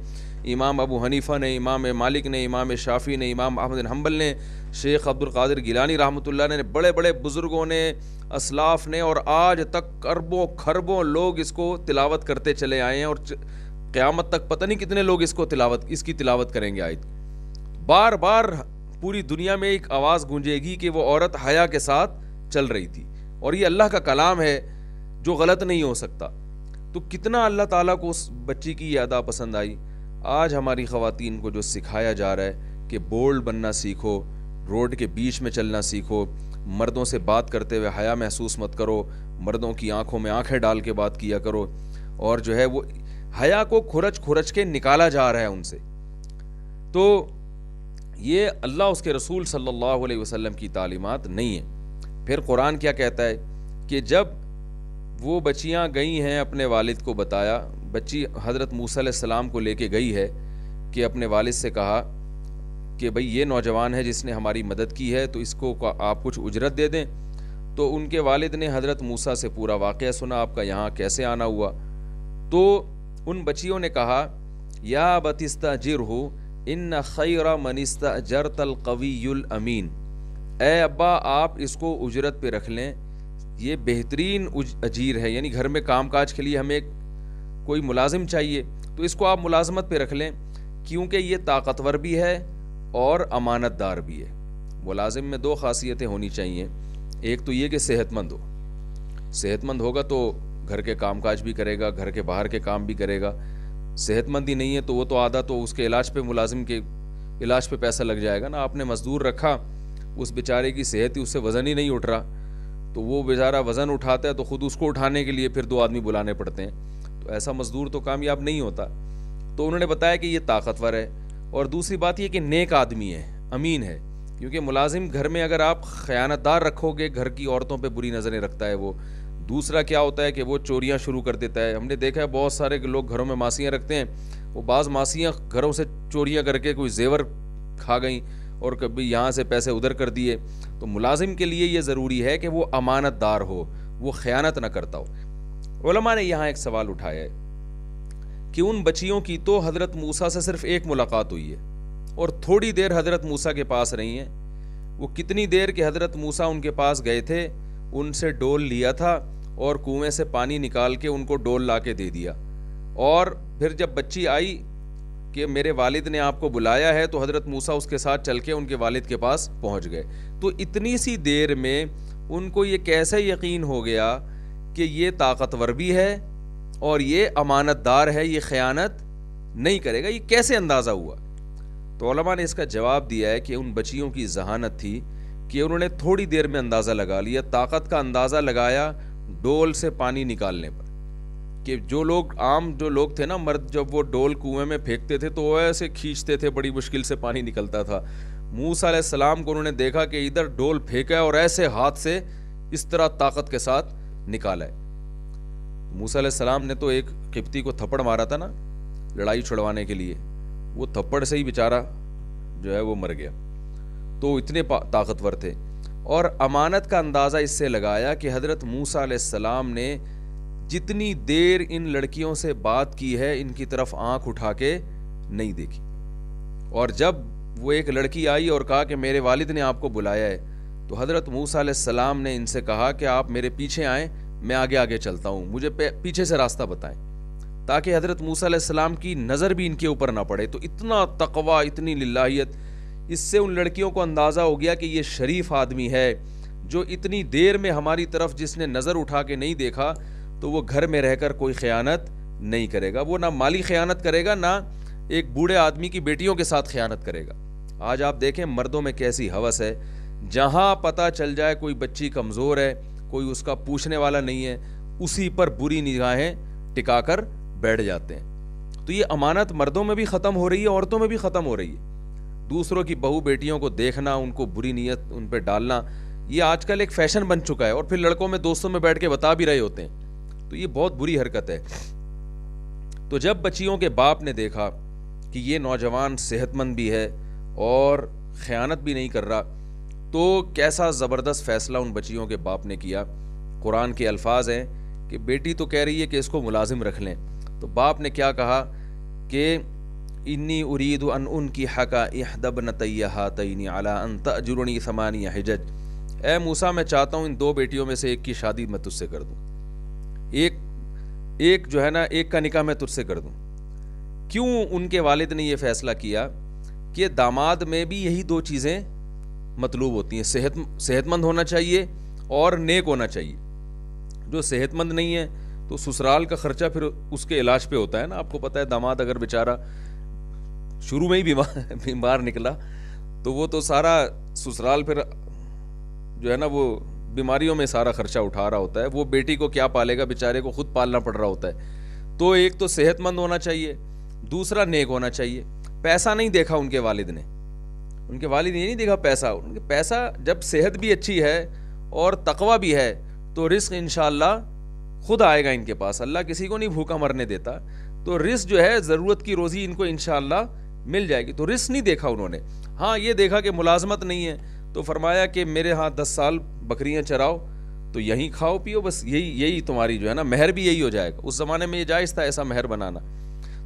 امام ابو حنیفہ نے، امام مالک نے، امام شافعی نے، امام احمد بن حنبل نے، شیخ عبد القادر گیلانی رحمۃ اللہ نے، بڑے بڑے بزرگوں نے، اسلاف نے، اور آج تک اربوں کھربوں لوگ اس کو تلاوت کرتے چلے آئے ہیں اور قیامت تک پتہ نہیں کتنے لوگ اس کی تلاوت کریں گے. آیت بار بار پوری دنیا میں ایک آواز گونجے گی کہ وہ عورت حیا کے ساتھ چل رہی تھی اور یہ اللہ کا کلام ہے جو غلط نہیں ہو سکتا. تو کتنا اللہ تعالیٰ کو اس بچی کی یہ ادا پسند آئی. آج ہماری خواتین کو جو سکھایا جا رہا ہے کہ بولڈ بننا سیکھو، روڈ کے بیچ میں چلنا سیکھو، مردوں سے بات کرتے ہوئے حیا محسوس مت کرو، مردوں کی آنکھوں میں آنکھیں ڈال کے بات کیا کرو، اور جو ہے وہ حیا کو کھرچ کے نکالا جا رہا ہے ان سے. تو یہ اللہ اس کے رسول صلی اللہ علیہ وسلم کی تعلیمات نہیں ہیں. پھر قرآن کیا کہتا ہے کہ جب وہ بچیاں گئی ہیں اپنے والد کو بتایا، بچی حضرت موسیٰ علیہ السلام کو لے کے گئی ہے کہ اپنے والد سے کہا کہ بھئی یہ نوجوان ہے جس نے ہماری مدد کی ہے تو اس کو آپ کچھ اجرت دے دیں. تو ان کے والد نے حضرت موسیٰ سے پورا واقعہ سنا، آپ کا یہاں کیسے آنا ہوا. تو ان بچیوں نے کہا یا بتستاجرہ ان خیر من استاجرت القوی الامین، اے ابا آپ اس کو اجرت پہ رکھ لیں، یہ بہترین اجیر ہے، یعنی گھر میں کام کاج کے لیے ہمیں کوئی ملازم چاہیے تو اس کو آپ ملازمت پہ رکھ لیں، کیونکہ یہ طاقتور بھی ہے اور امانت دار بھی ہے۔ ملازم میں دو خاصیتیں ہونی چاہیے، ایک تو یہ کہ صحت مند ہو، صحت مند ہوگا تو گھر کے کام کاج بھی کرے گا، گھر کے باہر کے کام بھی کرے گا، صحت مند ہی نہیں ہے تو وہ تو آدھا تو اس کے علاج پہ، ملازم کے علاج پہ پیسہ لگ جائے گا نا۔ آپ نے مزدور رکھا، اس بیچارے کی صحت ہی، اس سے وزن ہی نہیں اٹھ رہا، تو وہ بیچارہ وزن اٹھاتا ہے تو خود اس کو اٹھانے کے لیے پھر 2 آدمی بلانے پڑتے ہیں، تو ایسا مزدور تو کامیاب نہیں ہوتا۔ تو انہوں نے بتایا کہ یہ طاقتور ہے، اور دوسری بات یہ کہ نیک آدمی ہے، امین ہے، کیونکہ ملازم گھر میں اگر آپ خیانت دار رکھو گے، گھر کی عورتوں پہ بری نظریں رکھتا ہے وہ۔ دوسرا کیا ہوتا ہے کہ وہ چوریاں شروع کر دیتا ہے۔ ہم نے دیکھا ہے بہت سارے لوگ گھروں میں ماسیاں رکھتے ہیں، وہ بعض ماسیاں گھروں سے چوریاں کر کے کوئی زیور کھا گئیں اور کبھی یہاں سے پیسے ادھر کر دیے۔ تو ملازم کے لیے یہ ضروری ہے کہ وہ امانت دار ہو، وہ خیانت نہ کرتا ہو۔ علماء نے یہاں ایک سوال اٹھایا ہے کہ ان بچیوں کی تو حضرت موسیٰ سے صرف ایک ملاقات ہوئی ہے اور تھوڑی دیر حضرت موسیٰ کے پاس رہی ہیں، وہ کتنی دیر کہ حضرت موسیٰ ان کے پاس گئے تھے، ان سے ڈول لیا تھا اور کنویں سے پانی نکال کے ان کو ڈول لا کے دے دیا، اور پھر جب بچی آئی کہ میرے والد نے آپ کو بلایا ہے تو حضرت موسیٰ اس کے ساتھ چل کے ان کے والد کے پاس پہنچ گئے۔ تو اتنی سی دیر میں ان کو یہ کیسے یقین ہو گیا کہ یہ طاقتور بھی ہے اور یہ امانت دار ہے، یہ خیانت نہیں کرے گا، یہ کیسے اندازہ ہوا؟ تو علماء نے اس کا جواب دیا ہے کہ ان بچیوں کی ذہانت تھی کہ انہوں نے تھوڑی دیر میں اندازہ لگا لیا، طاقت کا اندازہ لگایا ڈول سے پانی نکالنے پر، کہ جو لوگ تھے نا مرد، جب وہ ڈول کنویں میں پھینکتے تھے تو وہ ایسے کھینچتے تھے، بڑی مشکل سے پانی نکلتا تھا۔ موسیٰ علیہ السلام کو انہوں نے دیکھا کہ ادھر ڈول پھینکا ہے اور ایسے ہاتھ سے اس طرح طاقت کے ساتھ نکالا ہے۔ موسیٰ علیہ السلام نے تو ایک قبطی کو تھپڑ مارا تھا نا لڑائی چھڑوانے کے لیے، وہ تھپڑ سے ہی بیچارہ جو ہے وہ مر گیا، تو اتنے طاقتور تھے۔ اور امانت کا اندازہ اس سے لگایا کہ حضرت موسیٰ علیہ السلام نے جتنی دیر ان لڑکیوں سے بات کی ہے ان کی طرف آنکھ اٹھا کے نہیں دیکھی، اور جب وہ ایک لڑکی آئی اور کہا کہ میرے والد نے آپ کو بلایا ہے، تو حضرت موسیٰ علیہ السلام نے ان سے کہا کہ آپ میرے پیچھے آئیں، میں آگے آگے چلتا ہوں، مجھے پیچھے سے راستہ بتائیں، تاکہ حضرت موسیٰ علیہ السلام کی نظر بھی ان کے اوپر نہ پڑے۔ تو اتنا تقویٰ، اتنی للہیت، اس سے ان لڑکیوں کو اندازہ ہو گیا کہ یہ شریف آدمی ہے، جو اتنی دیر میں ہماری طرف جس نے نظر اٹھا کے نہیں دیکھا تو وہ گھر میں رہ کر کوئی خیانت نہیں کرے گا، وہ نہ مالی خیانت کرے گا، نہ ایک بوڑھے آدمی کی بیٹیوں کے ساتھ خیانت کرے گا۔ آج آپ دیکھیں مردوں میں کیسی ہوس ہے، جہاں پتہ چل جائے کوئی بچی کمزور ہے، کوئی اس کا پوچھنے والا نہیں ہے، اسی پر بری نگاہیں ٹکا کر بیٹھ جاتے ہیں۔ تو یہ امانت مردوں میں بھی ختم ہو رہی ہے، عورتوں میں بھی ختم ہو رہی ہے۔ دوسروں کی بہو بیٹیوں کو دیکھنا، ان کو بری نیت ان پہ ڈالنا، یہ آج کل ایک فیشن بن چکا ہے، اور پھر لڑکوں میں دوستوں میں بیٹھ کے بتا بھی رہے ہوتے ہیں، تو یہ بہت بری حرکت ہے۔ تو جب بچیوں کے باپ نے دیکھا کہ یہ نوجوان صحت مند بھی ہے اور خیانت بھی نہیں کر رہا، تو کیسا زبردست فیصلہ ان بچیوں کے باپ نے کیا۔ قرآن کے الفاظ ہیں کہ بیٹی تو کہہ رہی ہے کہ اس کو ملازم رکھ لیں، تو باپ نے کیا کہا کہ انی ارید ان انکحک احدی ابنتی ہاتین علی ان تأجرنی 8 حجج، اے موسیٰ میں چاہتا ہوں ان 2 بیٹیوں میں سے ایک کی شادی میں تجھ سے کر دوں، ایک جو ہے نا، ایک کا نکاح میں تجھ سے کر دوں۔ کیوں ان کے والد نے یہ فیصلہ کیا کہ داماد میں بھی یہی 2 چیزیں مطلوب ہوتی ہیں، صحت مند ہونا چاہیے اور نیک ہونا چاہیے۔ جو صحت مند نہیں ہے تو سسرال کا خرچہ پھر اس کے علاج پہ ہوتا ہے نا، آپ کو پتہ ہے داماد اگر بیچارہ شروع میں ہی بیمار نکلا تو وہ تو سارا سسرال پھر جو ہے نا وہ بیماریوں میں سارا خرچہ اٹھا رہا ہوتا ہے، وہ بیٹی کو کیا پالے گا، بیچارے کو خود پالنا پڑ رہا ہوتا ہے۔ تو ایک تو صحت مند ہونا چاہیے، دوسرا نیک ہونا چاہیے۔ پیسہ نہیں دیکھا ان کے والد نے، ان کے والد نے یہ نہیں دیکھا پیسہ، ان کے پیسہ جب صحت بھی اچھی ہے اور تقویٰ بھی ہے تو رزق انشاءاللہ خود آئے گا ان کے پاس، اللہ کسی کو نہیں بھوکا مرنے دیتا، تو رزق جو ہے ضرورت کی روزی ان کو انشاءاللہ مل جائے گی۔ تو رزق نہیں دیکھا انہوں نے، ہاں یہ دیکھا کہ ملازمت نہیں ہے، تو فرمایا کہ میرے ہاں 10 سال بکریاں چراؤ تو یہیں کھاؤ پیو، بس یہی تمہاری جو ہے نا مہر بھی یہی ہو جائے گا. اس زمانے میں یہ جائز تھا ایسا مہر بنانا.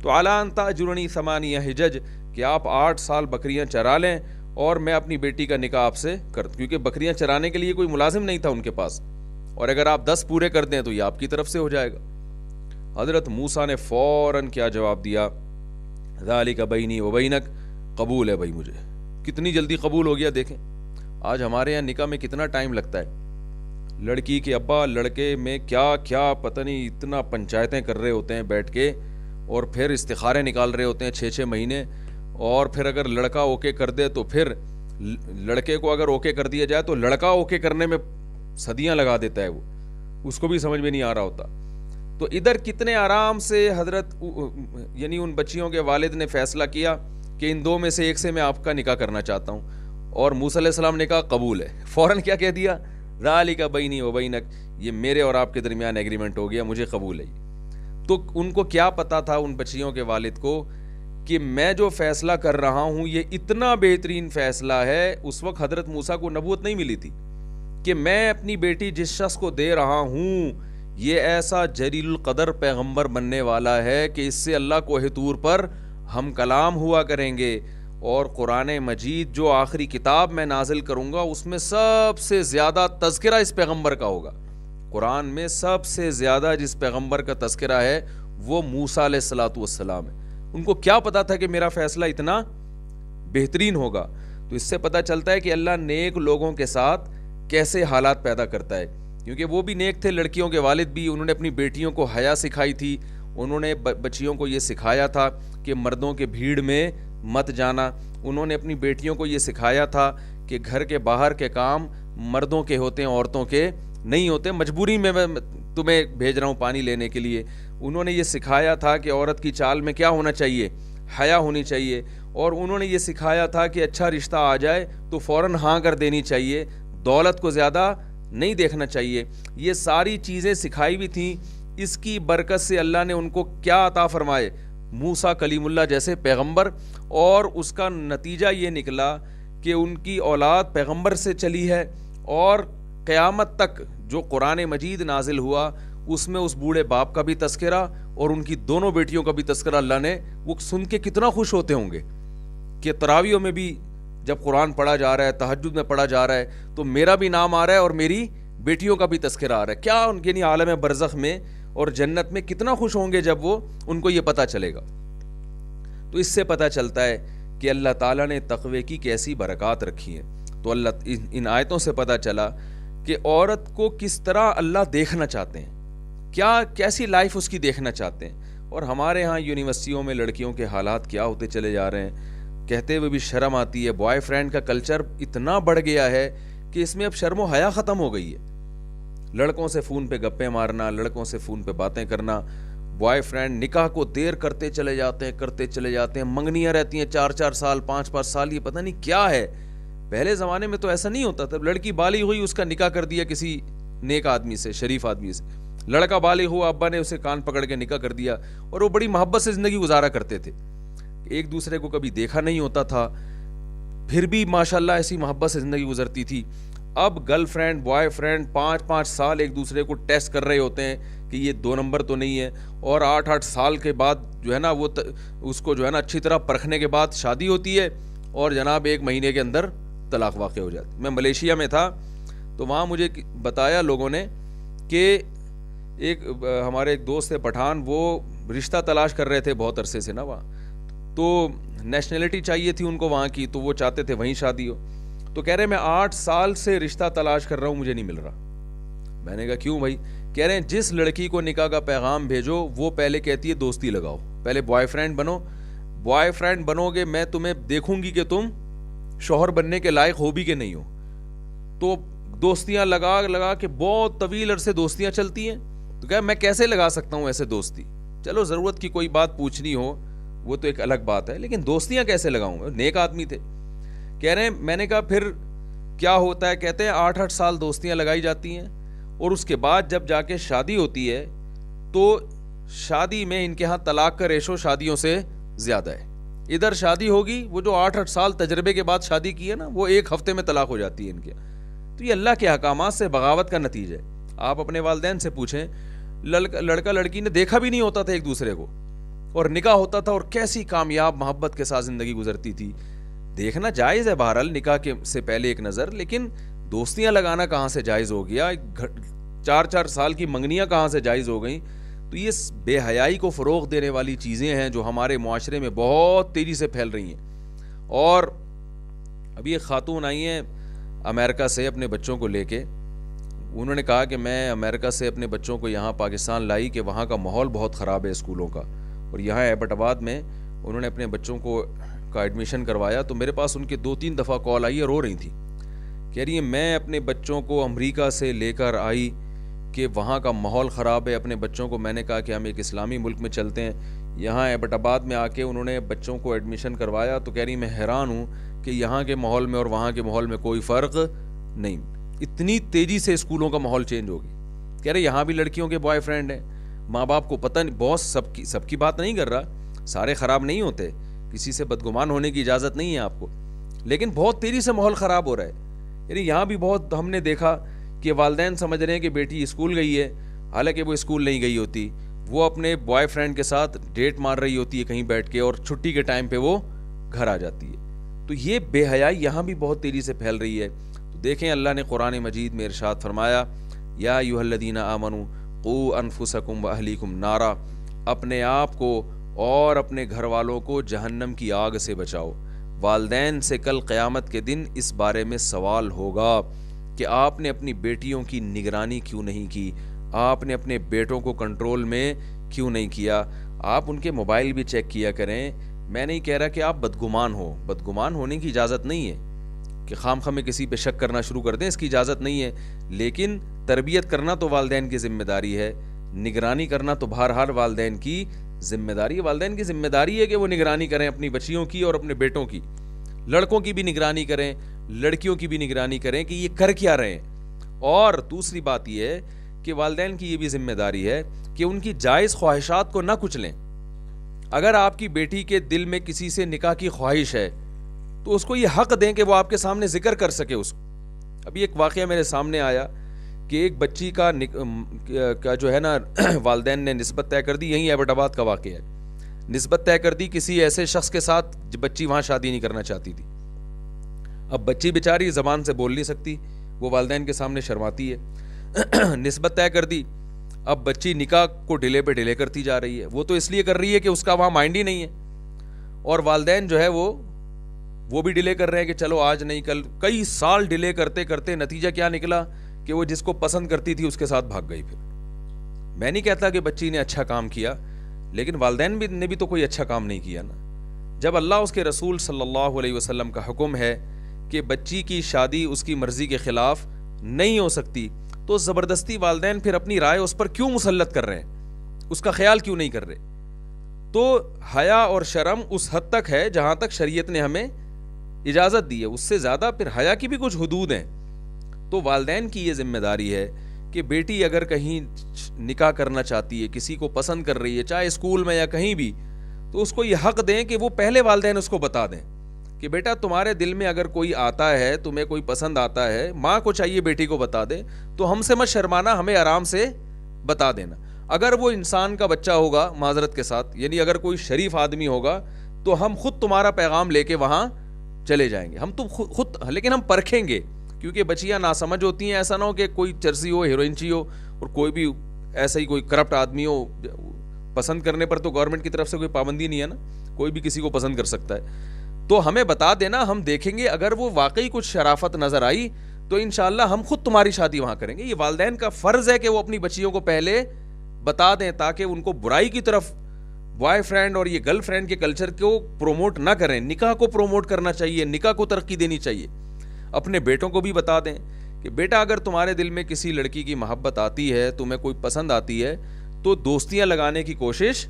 تو اعلیٰ ان تاجرنی ثمانیہ حجج، کہ آپ 8 سال بکریاں چرا لیں اور میں اپنی بیٹی کا نکاح آپ سے کر دوں، کیونکہ بکریاں چرانے کے لیے کوئی ملازم نہیں تھا ان کے پاس، اور اگر آپ 10 پورے کر دیں تو یہ آپ کی طرف سے ہو جائے گا. حضرت موسیٰ نے فوراً کیا جواب دیا، ذالک بینی و بینک، قبول ہے بھائی مجھے. کتنی جلدی قبول ہو گیا. دیکھیں آج ہمارے یہاں نکاح میں کتنا ٹائم لگتا ہے. لڑکی کے ابا لڑکے میں کیا پتہ نہیں اتنا پنچایتیں کر رہے ہوتے ہیں بیٹھ کے، اور پھر استخارے نکال رہے ہوتے ہیں 6 مہینے، اور پھر اگر لڑکا اوکے کر دے تو پھر لڑکے کو اگر اوکے کر دیا جائے تو لڑکا اوکے کرنے میں صدیاں لگا دیتا ہے، وہ اس کو بھی سمجھ میں نہیں آ رہا ہوتا. تو ادھر کتنے آرام سے حضرت یعنی ان بچیوں کے والد نے فیصلہ کیا کہ ان 2 میں سے ایک سے میں آپ کا نکاح کرنا چاہتا ہوں، اور موسیٰ علیہ السلام نے کہا قبول ہے. فوراً کیا کہہ دیا، ذالک بینی و بینک، یہ میرے اور آپ کے درمیان ایگریمنٹ ہو گیا، مجھے قبول ہے. تو ان کو کیا پتا تھا ان بچیوں کے والد کو کہ میں جو فیصلہ کر رہا ہوں یہ اتنا بہترین فیصلہ ہے. اس وقت حضرت موسیٰ کو نبوت نہیں ملی تھی کہ میں اپنی بیٹی جس شخص کو دے رہا ہوں یہ ایسا جلیل القدر پیغمبر بننے والا ہے کہ اس سے اللہ کوہ طور پر ہم کلام ہوا کریں گے، اور قرآن مجید جو آخری کتاب میں نازل کروں گا اس میں سب سے زیادہ تذکرہ اس پیغمبر کا ہوگا. قرآن میں سب سے زیادہ جس پیغمبر کا تذکرہ ہے وہ موسیٰ علیہ الصلوۃ والسلام ہے. ان کو کیا پتا تھا کہ میرا فیصلہ اتنا بہترین ہوگا. تو اس سے پتہ چلتا ہے کہ اللہ نیک لوگوں کے ساتھ کیسے حالات پیدا کرتا ہے، کیونکہ وہ بھی نیک تھے. لڑکیوں کے والد بھی، انہوں نے اپنی بیٹیوں کو حیا سکھائی تھی، انہوں نے بچیوں کو یہ سکھایا تھا کہ مردوں کے بھیڑ میں مت جانا. انہوں نے اپنی بیٹیوں کو یہ سکھایا تھا کہ گھر کے باہر کے کام مردوں کے ہوتے ہیں، عورتوں کے نہیں ہوتے. مجبوری میں تمہیں بھیج رہا ہوں پانی لینے کے لیے. انہوں نے یہ سکھایا تھا کہ عورت کی چال میں کیا ہونا چاہیے، حیا ہونی چاہیے. اور انہوں نے یہ سکھایا تھا کہ اچھا رشتہ آ جائے تو فوراً ہاں کر دینی چاہیے، دولت کو زیادہ نہیں دیکھنا چاہیے. یہ ساری چیزیں سکھائی بھی تھیں. اس کی برکت سے اللہ نے ان کو کیا عطا فرمائے، موسیٰ کلیم اللہ جیسے پیغمبر. اور اس کا نتیجہ یہ نکلا کہ ان کی اولاد پیغمبر سے چلی ہے، اور قیامت تک جو قرآن مجید نازل ہوا اس میں اس بوڑھے باپ کا بھی تذکرہ اور ان کی دونوں بیٹیوں کا بھی تذکرہ. اللہ نے وہ سن کے کتنا خوش ہوتے ہوں گے کہ تراویحوں میں بھی جب قرآن پڑھا جا رہا ہے، تہجد میں پڑھا جا رہا ہے تو میرا بھی نام آ رہا ہے اور میری بیٹیوں کا بھی تذکرہ آ رہا ہے. کیا ان کے یعنی عالم برزخ میں اور جنت میں کتنا خوش ہوں گے جب وہ ان کو یہ پتہ چلے گا. تو اس سے پتہ چلتا ہے کہ اللہ تعالیٰ نے تقوی کی کیسی برکات رکھی ہیں. تو اللہ ان آیتوں سے پتہ چلا کہ عورت کو کس طرح اللہ دیکھنا چاہتے ہیں، کیسی لائف اس کی دیکھنا چاہتے ہیں. اور ہمارے ہاں یونیورسٹیوں میں لڑکیوں کے حالات کیا ہوتے چلے جا رہے ہیں، کہتے ہوئے بھی شرم آتی ہے. بوائے فرینڈ کا کلچر اتنا بڑھ گیا ہے کہ اس میں اب شرم و حیا ختم ہو گئی ہے. لڑکوں سے فون پہ گپیں مارنا، لڑکوں سے فون پہ باتیں کرنا. بوائے فرینڈ نکاح کو دیر کرتے چلے جاتے ہیں. منگنیاں رہتی ہیں 4 سال 5 سال. یہ پتہ نہیں کیا ہے. پہلے زمانے میں تو ایسا نہیں ہوتا تھا. لڑکی بالغ ہوئی اس کا نکاح کر دیا کسی نیک آدمی سے، شریف آدمی سے. لڑکا بالغ ہوا، ابا نے اسے کان پکڑ کے نکاح کر دیا، اور وہ بڑی محبت سے زندگی گزارا کرتے تھے. ایک دوسرے کو کبھی دیکھا نہیں ہوتا تھا، پھر بھی ماشاءاللہ ایسی محبت سے زندگی گزرتی تھی. اب گرل فرینڈ بوائے فرینڈ 5 سال ایک دوسرے کو ٹیسٹ کر رہے ہوتے ہیں کہ یہ 2 نمبر تو نہیں ہے. اور 8 سال کے بعد جو ہے نا وہ اس کو جو ہے نا اچھی طرح پرکھنے کے بعد شادی ہوتی ہے، اور جناب 1 مہینے کے اندر طلاق واقع ہو جاتی. میں ملیشیا میں تھا تو وہاں مجھے بتایا لوگوں نے کہ ہمارے ایک دوست ہے پٹھان، وہ رشتہ تلاش کر رہے تھے بہت عرصے سے نا وہاں، تو نیشنلٹی چاہیے تھی ان کو وہاں کی، تو وہ چاہتے تھے وہیں شادی ہو. تو کہہ رہے میں 8 سال سے رشتہ تلاش کر رہا ہوں، مجھے نہیں مل رہا. میں نے کہا کیوں بھائی؟ کہہ رہے ہیں جس لڑکی کو نکاح کا پیغام بھیجو وہ پہلے کہتی ہے دوستی لگاؤ، پہلے بوائے فرینڈ بنو. بوائے فرینڈ بنو گے میں تمہیں دیکھوں گی کہ تم شوہر بننے کے لائق ہو بھی کہ نہیں ہو. تو دوستیاں لگا کے بہت طویل عرصے دوستیاں چلتی ہیں. تو کہا میں کیسے لگا سکتا ہوں ایسے دوستی؟ چلو ضرورت کی کوئی بات پوچھنی ہو وہ تو ایک الگ بات ہے، لیکن دوستیاں کیسے لگاؤں گا؟ نیک آدمی تھے. کہہ رہے ہیں میں نے کہا پھر کیا ہوتا ہے؟ کہتے ہیں 8 سال دوستیاں لگائی جاتی ہیں، اور اس کے بعد جب جا کے شادی ہوتی ہے تو شادی میں ان کے ہاں طلاق کا ریشو شادیوں سے زیادہ ہے. ادھر شادی ہوگی، وہ جو 8 سال تجربے کے بعد شادی کی ہے نا، وہ 1 ہفتے میں طلاق ہو جاتی ہے ان کے. تو یہ اللہ کے احکامات سے بغاوت کا نتیجہ ہے. آپ اپنے والدین سے پوچھیں, لڑکا لڑکی نے دیکھا بھی نہیں ہوتا تھا ایک دوسرے کو, اور نکاح ہوتا تھا, اور کیسی کامیاب محبت کے ساتھ زندگی گزرتی تھی. دیکھنا جائز ہے بہرحال نکاح کے سے پہلے ایک نظر, لیکن دوستیاں لگانا کہاں سے جائز ہو گیا, 4 سال کی منگنیاں کہاں سے جائز ہو گئیں. تو یہ بے حیائی کو فروغ دینے والی چیزیں ہیں جو ہمارے معاشرے میں بہت تیزی سے پھیل رہی ہیں. اور ابھی ایک خاتون آئی ہیں امریکہ سے اپنے بچوں کو لے کے, انہوں نے کہا کہ میں امریکہ سے اپنے بچوں کو یہاں پاکستان لائی کہ وہاں کا ماحول بہت خراب ہے اسکولوں کا, اور یہاں ایبٹ آباد میں انہوں نے اپنے بچوں کو کا ایڈمیشن کروایا. تو میرے پاس ان کے 2-3 دفعہ کال آئی اور رو رہی تھی, کہہ رہی ہیں میں اپنے بچوں کو امریکہ سے لے کر آئی کہ وہاں کا ماحول خراب ہے. اپنے بچوں کو میں نے کہا کہ ہم ایک اسلامی ملک میں چلتے ہیں, یہاں ایبٹ آباد میں آ کے انہوں نے بچوں کو ایڈمیشن کروایا. تو کہہ رہی میں حیران ہوں کہ یہاں کے ماحول میں اور وہاں کے ماحول میں کوئی فرق نہیں, اتنی تیزی سے اسکولوں کا ماحول چینج ہو گیا. کہہ رہے یہاں بھی لڑکیوں کے بوائے فرینڈ ہیں, ماں باپ کو پتہ نہیں, بہت سب کی بات نہیں کر رہا, سارے خراب نہیں ہوتے, کسی سے بدگمان ہونے کی اجازت نہیں ہے آپ کو, لیکن بہت تیزی سے ماحول خراب ہو رہا ہے. یعنی یہاں بھی بہت ہم نے دیکھا کہ والدین سمجھ رہے ہیں کہ بیٹی اسکول گئی ہے, حالانکہ وہ اسکول نہیں گئی ہوتی, وہ اپنے بوائے فرینڈ کے ساتھ ڈیٹ مار رہی ہوتی ہے کہیں بیٹھ کے, اور چھٹی کے ٹائم پہ وہ گھر آ جاتی ہے. تو یہ بے حیائی یہاں بھی بہت تیزی سے پھیل رہی ہے. تو دیکھیں اللہ نے قرآن مجید میں ارشاد فرمایا, یا ایھا الذین آمنوا قوا انفسکم واہلیکم نارا, اپنے آپ کو اور اپنے گھر والوں کو جہنم کی آگ سے بچاؤ. والدین سے کل قیامت کے دن اس بارے میں سوال ہوگا کہ آپ نے اپنی بیٹیوں کی نگرانی کیوں نہیں کی, آپ نے اپنے بیٹوں کو کنٹرول میں کیوں نہیں کیا. آپ ان کے موبائل بھی چیک کیا کریں. میں نہیں کہہ رہا کہ آپ بدگمان ہو, بدگمان ہونے کی اجازت نہیں ہے کہ خام خواہ میں کسی پہ شک کرنا شروع کر دیں, اس کی اجازت نہیں ہے, لیکن تربیت کرنا تو والدین کی ذمہ داری ہے, نگرانی کرنا تو بہرحال والدین کی ذمہ داری ہے. والدین کی ذمہ داری ہے کہ وہ نگرانی کریں اپنی بچیوں کی اور اپنے بیٹوں کی, لڑکوں کی بھی نگرانی کریں, لڑکیوں کی بھی نگرانی کریں کہ یہ کر کیا رہے ہیں. اور دوسری بات یہ ہے کہ والدین کی یہ بھی ذمہ داری ہے کہ ان کی جائز خواہشات کو نہ کچلیں. اگر آپ کی بیٹی کے دل میں کسی سے نکاح کی خواہش ہے تو اس کو یہ حق دیں کہ وہ آپ کے سامنے ذکر کر سکے اس کو. ابھی ایک واقعہ میرے سامنے آیا کہ ایک بچی کا جو ہے نا والدین نے نسبت طے کر دی, یہیں ایبٹ آباد کا واقعہ ہے, نسبت طے کر دی کسی ایسے شخص کے ساتھ بچی وہاں شادی نہیں کرنا چاہتی تھی. اب بچی بیچاری زبان سے بول نہیں سکتی, وہ والدین کے سامنے شرماتی ہے, نسبت طے کر دی. اب بچی نکاح کو ڈیلے پہ ڈیلے کرتی جا رہی ہے, وہ تو اس لیے کر رہی ہے کہ اس کا وہاں مائنڈ ہی نہیں ہے, اور والدین جو ہے وہ بھی ڈیلے کر رہے ہیں کہ چلو آج نہیں کل. کئی سال ڈیلے کرتے کرتے نتیجہ کیا نکلا کہ وہ جس کو پسند کرتی تھی اس کے ساتھ بھاگ گئی. پھر میں نہیں کہتا کہ بچی نے اچھا کام کیا, لیکن والدین نے بھی تو کوئی اچھا کام نہیں کیا نا. جب اللہ اس کے رسول صلی اللہ علیہ وسلم کا حکم ہے کہ بچی کی شادی اس کی مرضی کے خلاف نہیں ہو سکتی, تو زبردستی والدین پھر اپنی رائے اس پر کیوں مسلط کر رہے ہیں, اس کا خیال کیوں نہیں کر رہے. تو حیا اور شرم اس حد تک ہے جہاں تک شریعت نے ہمیں اجازت دی ہے, اس سے زیادہ پھر حیا کی بھی کچھ حدود ہیں. تو والدین کی یہ ذمہ داری ہے کہ بیٹی اگر کہیں نکاح کرنا چاہتی ہے, کسی کو پسند کر رہی ہے, چاہے اسکول میں یا کہیں بھی, تو اس کو یہ حق دیں کہ وہ پہلے والدین اس کو بتا دیں کہ بیٹا تمہارے دل میں اگر کوئی آتا ہے, تمہیں کوئی پسند آتا ہے, ماں کو چاہیے بیٹی کو بتا دے, تو ہم سے مت شرمانا, ہمیں آرام سے بتا دینا. اگر وہ انسان کا بچہ ہوگا معذرت کے ساتھ, یعنی اگر کوئی شریف آدمی ہوگا, تو ہم خود تمہارا پیغام لے کے وہاں چلے جائیں گے, ہم تو خود, لیکن ہم پرکھیں گے, کیونکہ بچیاں ناسمجھ ہوتی ہیں. ایسا نہ ہو کہ کوئی چرسی ہو, ہیروئنچی ہو, اور کوئی بھی ایسا ہی کوئی کرپٹ آدمی ہو. پسند کرنے پر تو گورنمنٹ کی طرف سے کوئی پابندی نہیں ہے نا, کوئی بھی کسی کو پسند کر سکتا ہے. تو ہمیں بتا دینا, ہم دیکھیں گے, اگر وہ واقعی کچھ شرافت نظر آئی تو انشاءاللہ ہم خود تمہاری شادی وہاں کریں گے. یہ والدین کا فرض ہے کہ وہ اپنی بچیوں کو پہلے بتا دیں, تاکہ ان کو برائی کی طرف, بوائے فرینڈ اور یہ گرل فرینڈ کے کلچر کو پروموٹ نہ کریں. نکاح کو پروموٹ کرنا چاہیے, نکاح کو ترقی دینی چاہیے. اپنے بیٹوں کو بھی بتا دیں کہ بیٹا اگر تمہارے دل میں کسی لڑکی کی محبت آتی ہے, تمہیں کوئی پسند آتی ہے, تو دوستیاں لگانے کی کوشش,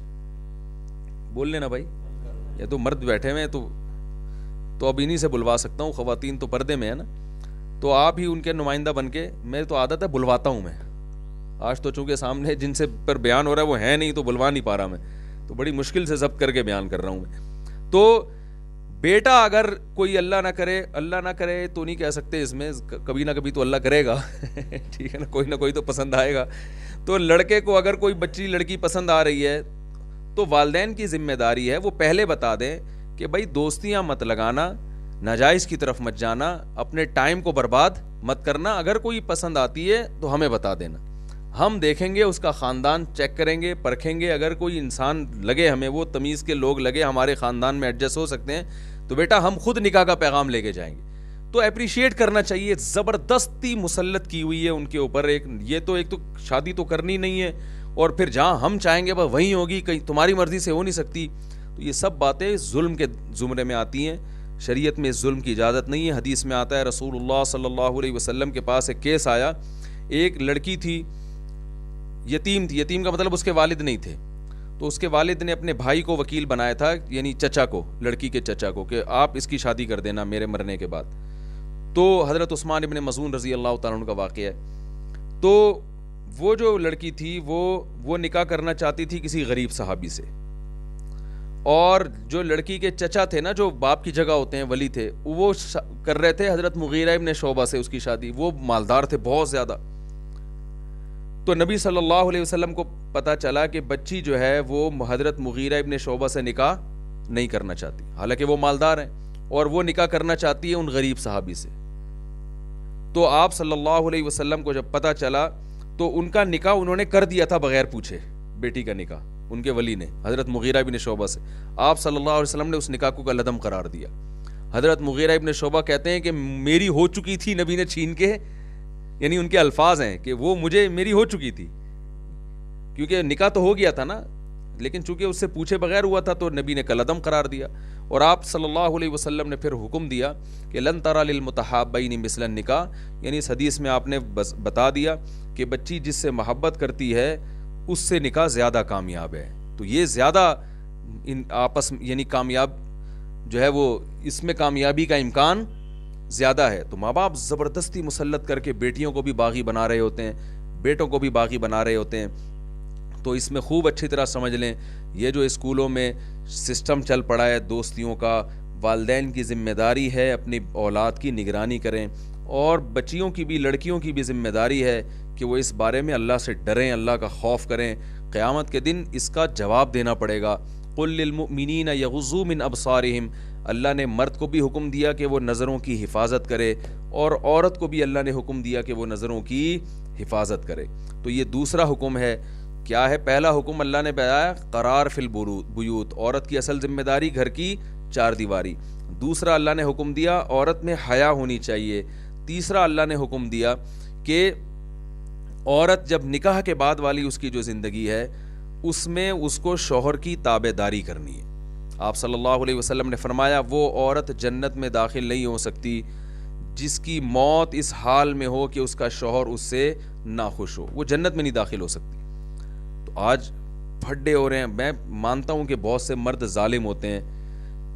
بول لینا بھائی, یا تو مرد بیٹھے ہوئے ہیں تو اب انہی سے بلوا سکتا ہوں, خواتین تو پردے میں ہے نا, تو آپ ہی ان کے نمائندہ بن کے, میری تو عادت ہے بلواتا ہوں میں. آج تو چونکہ سامنے جن سے پر بیان ہو رہا ہے وہ ہے نہیں, تو بلوا نہیں پا رہا میں, تو بڑی مشکل سے ضبط کر کے بیان کر رہا ہوں میں. تو بیٹا اگر کوئی اللہ نہ کرے تو نہیں کہہ سکتے اس میں، کبھی نہ کبھی تو اللہ کرے گا ٹھیک ہے نا، کوئی نہ کوئی تو پسند آئے گا. تو لڑکے کو اگر کوئی بچی لڑکی پسند آ رہی ہے تو والدین کی ذمہ داری ہے وہ پہلے بتا دیں کہ بھائی دوستیاں مت لگانا، ناجائز کی طرف مت جانا، اپنے ٹائم کو برباد مت کرنا. اگر کوئی پسند آتی ہے تو ہمیں بتا دینا، ہم دیکھیں گے، اس کا خاندان چیک کریں گے، پرکھیں گے. اگر کوئی انسان لگے ہمیں، وہ تمیز کے لوگ لگے، ہمارے خاندان میں ایڈجسٹ ہو سکتے ہیں، تو بیٹا ہم خود نکاح کا پیغام لے کے جائیں گے. تو اپریشیٹ کرنا چاہیے. زبردستی مسلط کی ہوئی ہے ان کے اوپر. ایک تو شادی تو کرنی نہیں ہے، اور پھر جہاں ہم چاہیں گے وہیں ہوگی، کہیں تمہاری مرضی سے ہو نہیں سکتی. تو یہ سب باتیں ظلم کے زمرے میں آتی ہیں. شریعت میں اس ظلم کی اجازت نہیں ہے. حدیث میں آتا ہے رسول اللہ صلی اللہ علیہ وسلم کے پاس ایک کیس آیا. ایک لڑکی تھی، یتیم تھی. یتیم کا مطلب اس کے والد نہیں تھے. تو اس کے والد نے اپنے بھائی کو وکیل بنایا تھا، یعنی چچا کو، لڑکی کے چچا کو، کہ آپ اس کی شادی کر دینا میرے مرنے کے بعد. تو حضرت عثمان ابن مظعون رضی اللہ تعالیٰ عنہ کا واقعہ ہے. تو وہ جو لڑکی تھی وہ نکاح کرنا چاہتی تھی کسی غریب صحابی سے، اور جو لڑکی کے چچا تھے نا، جو باپ کی جگہ ہوتے ہیں، ولی تھے، وہ کر رہے تھے حضرت مغیرہ ابن شعبہ سے اس کی شادی. وہ مالدار تھے بہت زیادہ. تو نبی صلی اللہ علیہ وسلم کو پتہ چلا کہ بچی جو ہے وہ حضرت مغیرہ ابن شعبہ سے نکاح نہیں کرنا چاہتی، حالانکہ وہ مالدار ہیں، اور وہ نکاح کرنا چاہتی ہے ان غریب صحابی سے. تو آپ صلی اللہ علیہ وسلم کو جب پتہ چلا تو ان کا نکاح انہوں نے کر دیا تھا بغیر پوچھے. بیٹی کا نکاح ان کے ولی نے حضرت مغیرہ ابن شعبہ سے. آپ صلی اللہ علیہ وسلم نے اس نکاح کو کالعدم قرار دیا. حضرت مغیرہ ابن شعبہ کہتے ہیں کہ میری ہو چکی تھی، نبی نے چھین کے، یعنی ان کے الفاظ ہیں کہ وہ میری ہو چکی تھی، کیونکہ نکاح تو ہو گیا تھا نا، لیکن چونکہ اس سے پوچھے بغیر ہوا تھا تو نبی نے کالعدم قرار دیا. اور آپ صلی اللہ علیہ وسلم نے پھر حکم دیا کہ لن ترى للمتحابین مثل النکاح، یعنی اس حدیث میں آپ نے بتا دیا کہ بچی جس سے محبت کرتی ہے اس سے نکاح زیادہ کامیاب ہے. تو یہ زیادہ آپس یعنی کامیاب جو ہے وہ اس میں کامیابی کا امکان زیادہ ہے. تو ماں باپ زبردستی مسلط کر کے بیٹیوں کو بھی باغی بنا رہے ہوتے ہیں، بیٹوں کو بھی باغی بنا رہے ہوتے ہیں. تو اس میں خوب اچھی طرح سمجھ لیں، یہ جو اسکولوں میں سسٹم چل پڑا ہے دوستیوں کا، والدین کی ذمہ داری ہے اپنی اولاد کی نگرانی کریں، اور بچیوں کی بھی، لڑکیوں کی بھی ذمہ داری ہے کہ وہ اس بارے میں اللہ سے ڈریں، اللہ کا خوف کریں. قیامت کے دن اس کا جواب دینا پڑے گا. قل للمؤمنین یغضوا من ابصارہم، اللہ نے مرد کو بھی حکم دیا کہ وہ نظروں کی حفاظت کرے، اور عورت کو بھی اللہ نے حکم دیا کہ وہ نظروں کی حفاظت کرے. تو یہ دوسرا حکم ہے. کیا ہے؟ پہلا حکم اللہ نے بتایا قرار فی البیوت، عورت کی اصل ذمہ داری گھر کی چار دیواری. دوسرا اللہ نے حکم دیا عورت میں حیا ہونی چاہیے. تیسرا اللہ نے حکم دیا کہ عورت جب نکاح کے بعد والی اس کی جو زندگی ہے اس میں اس کو شوہر کی تابع داری کرنی ہے. آپ صلی اللہ علیہ وسلم نے فرمایا وہ عورت جنت میں داخل نہیں ہو سکتی جس کی موت اس حال میں ہو کہ اس کا شوہر اس سے ناخوش ہو، وہ جنت میں نہیں داخل ہو سکتی. تو آج پھڈے ہو رہے ہیں. میں مانتا ہوں کہ بہت سے مرد ظالم ہوتے ہیں،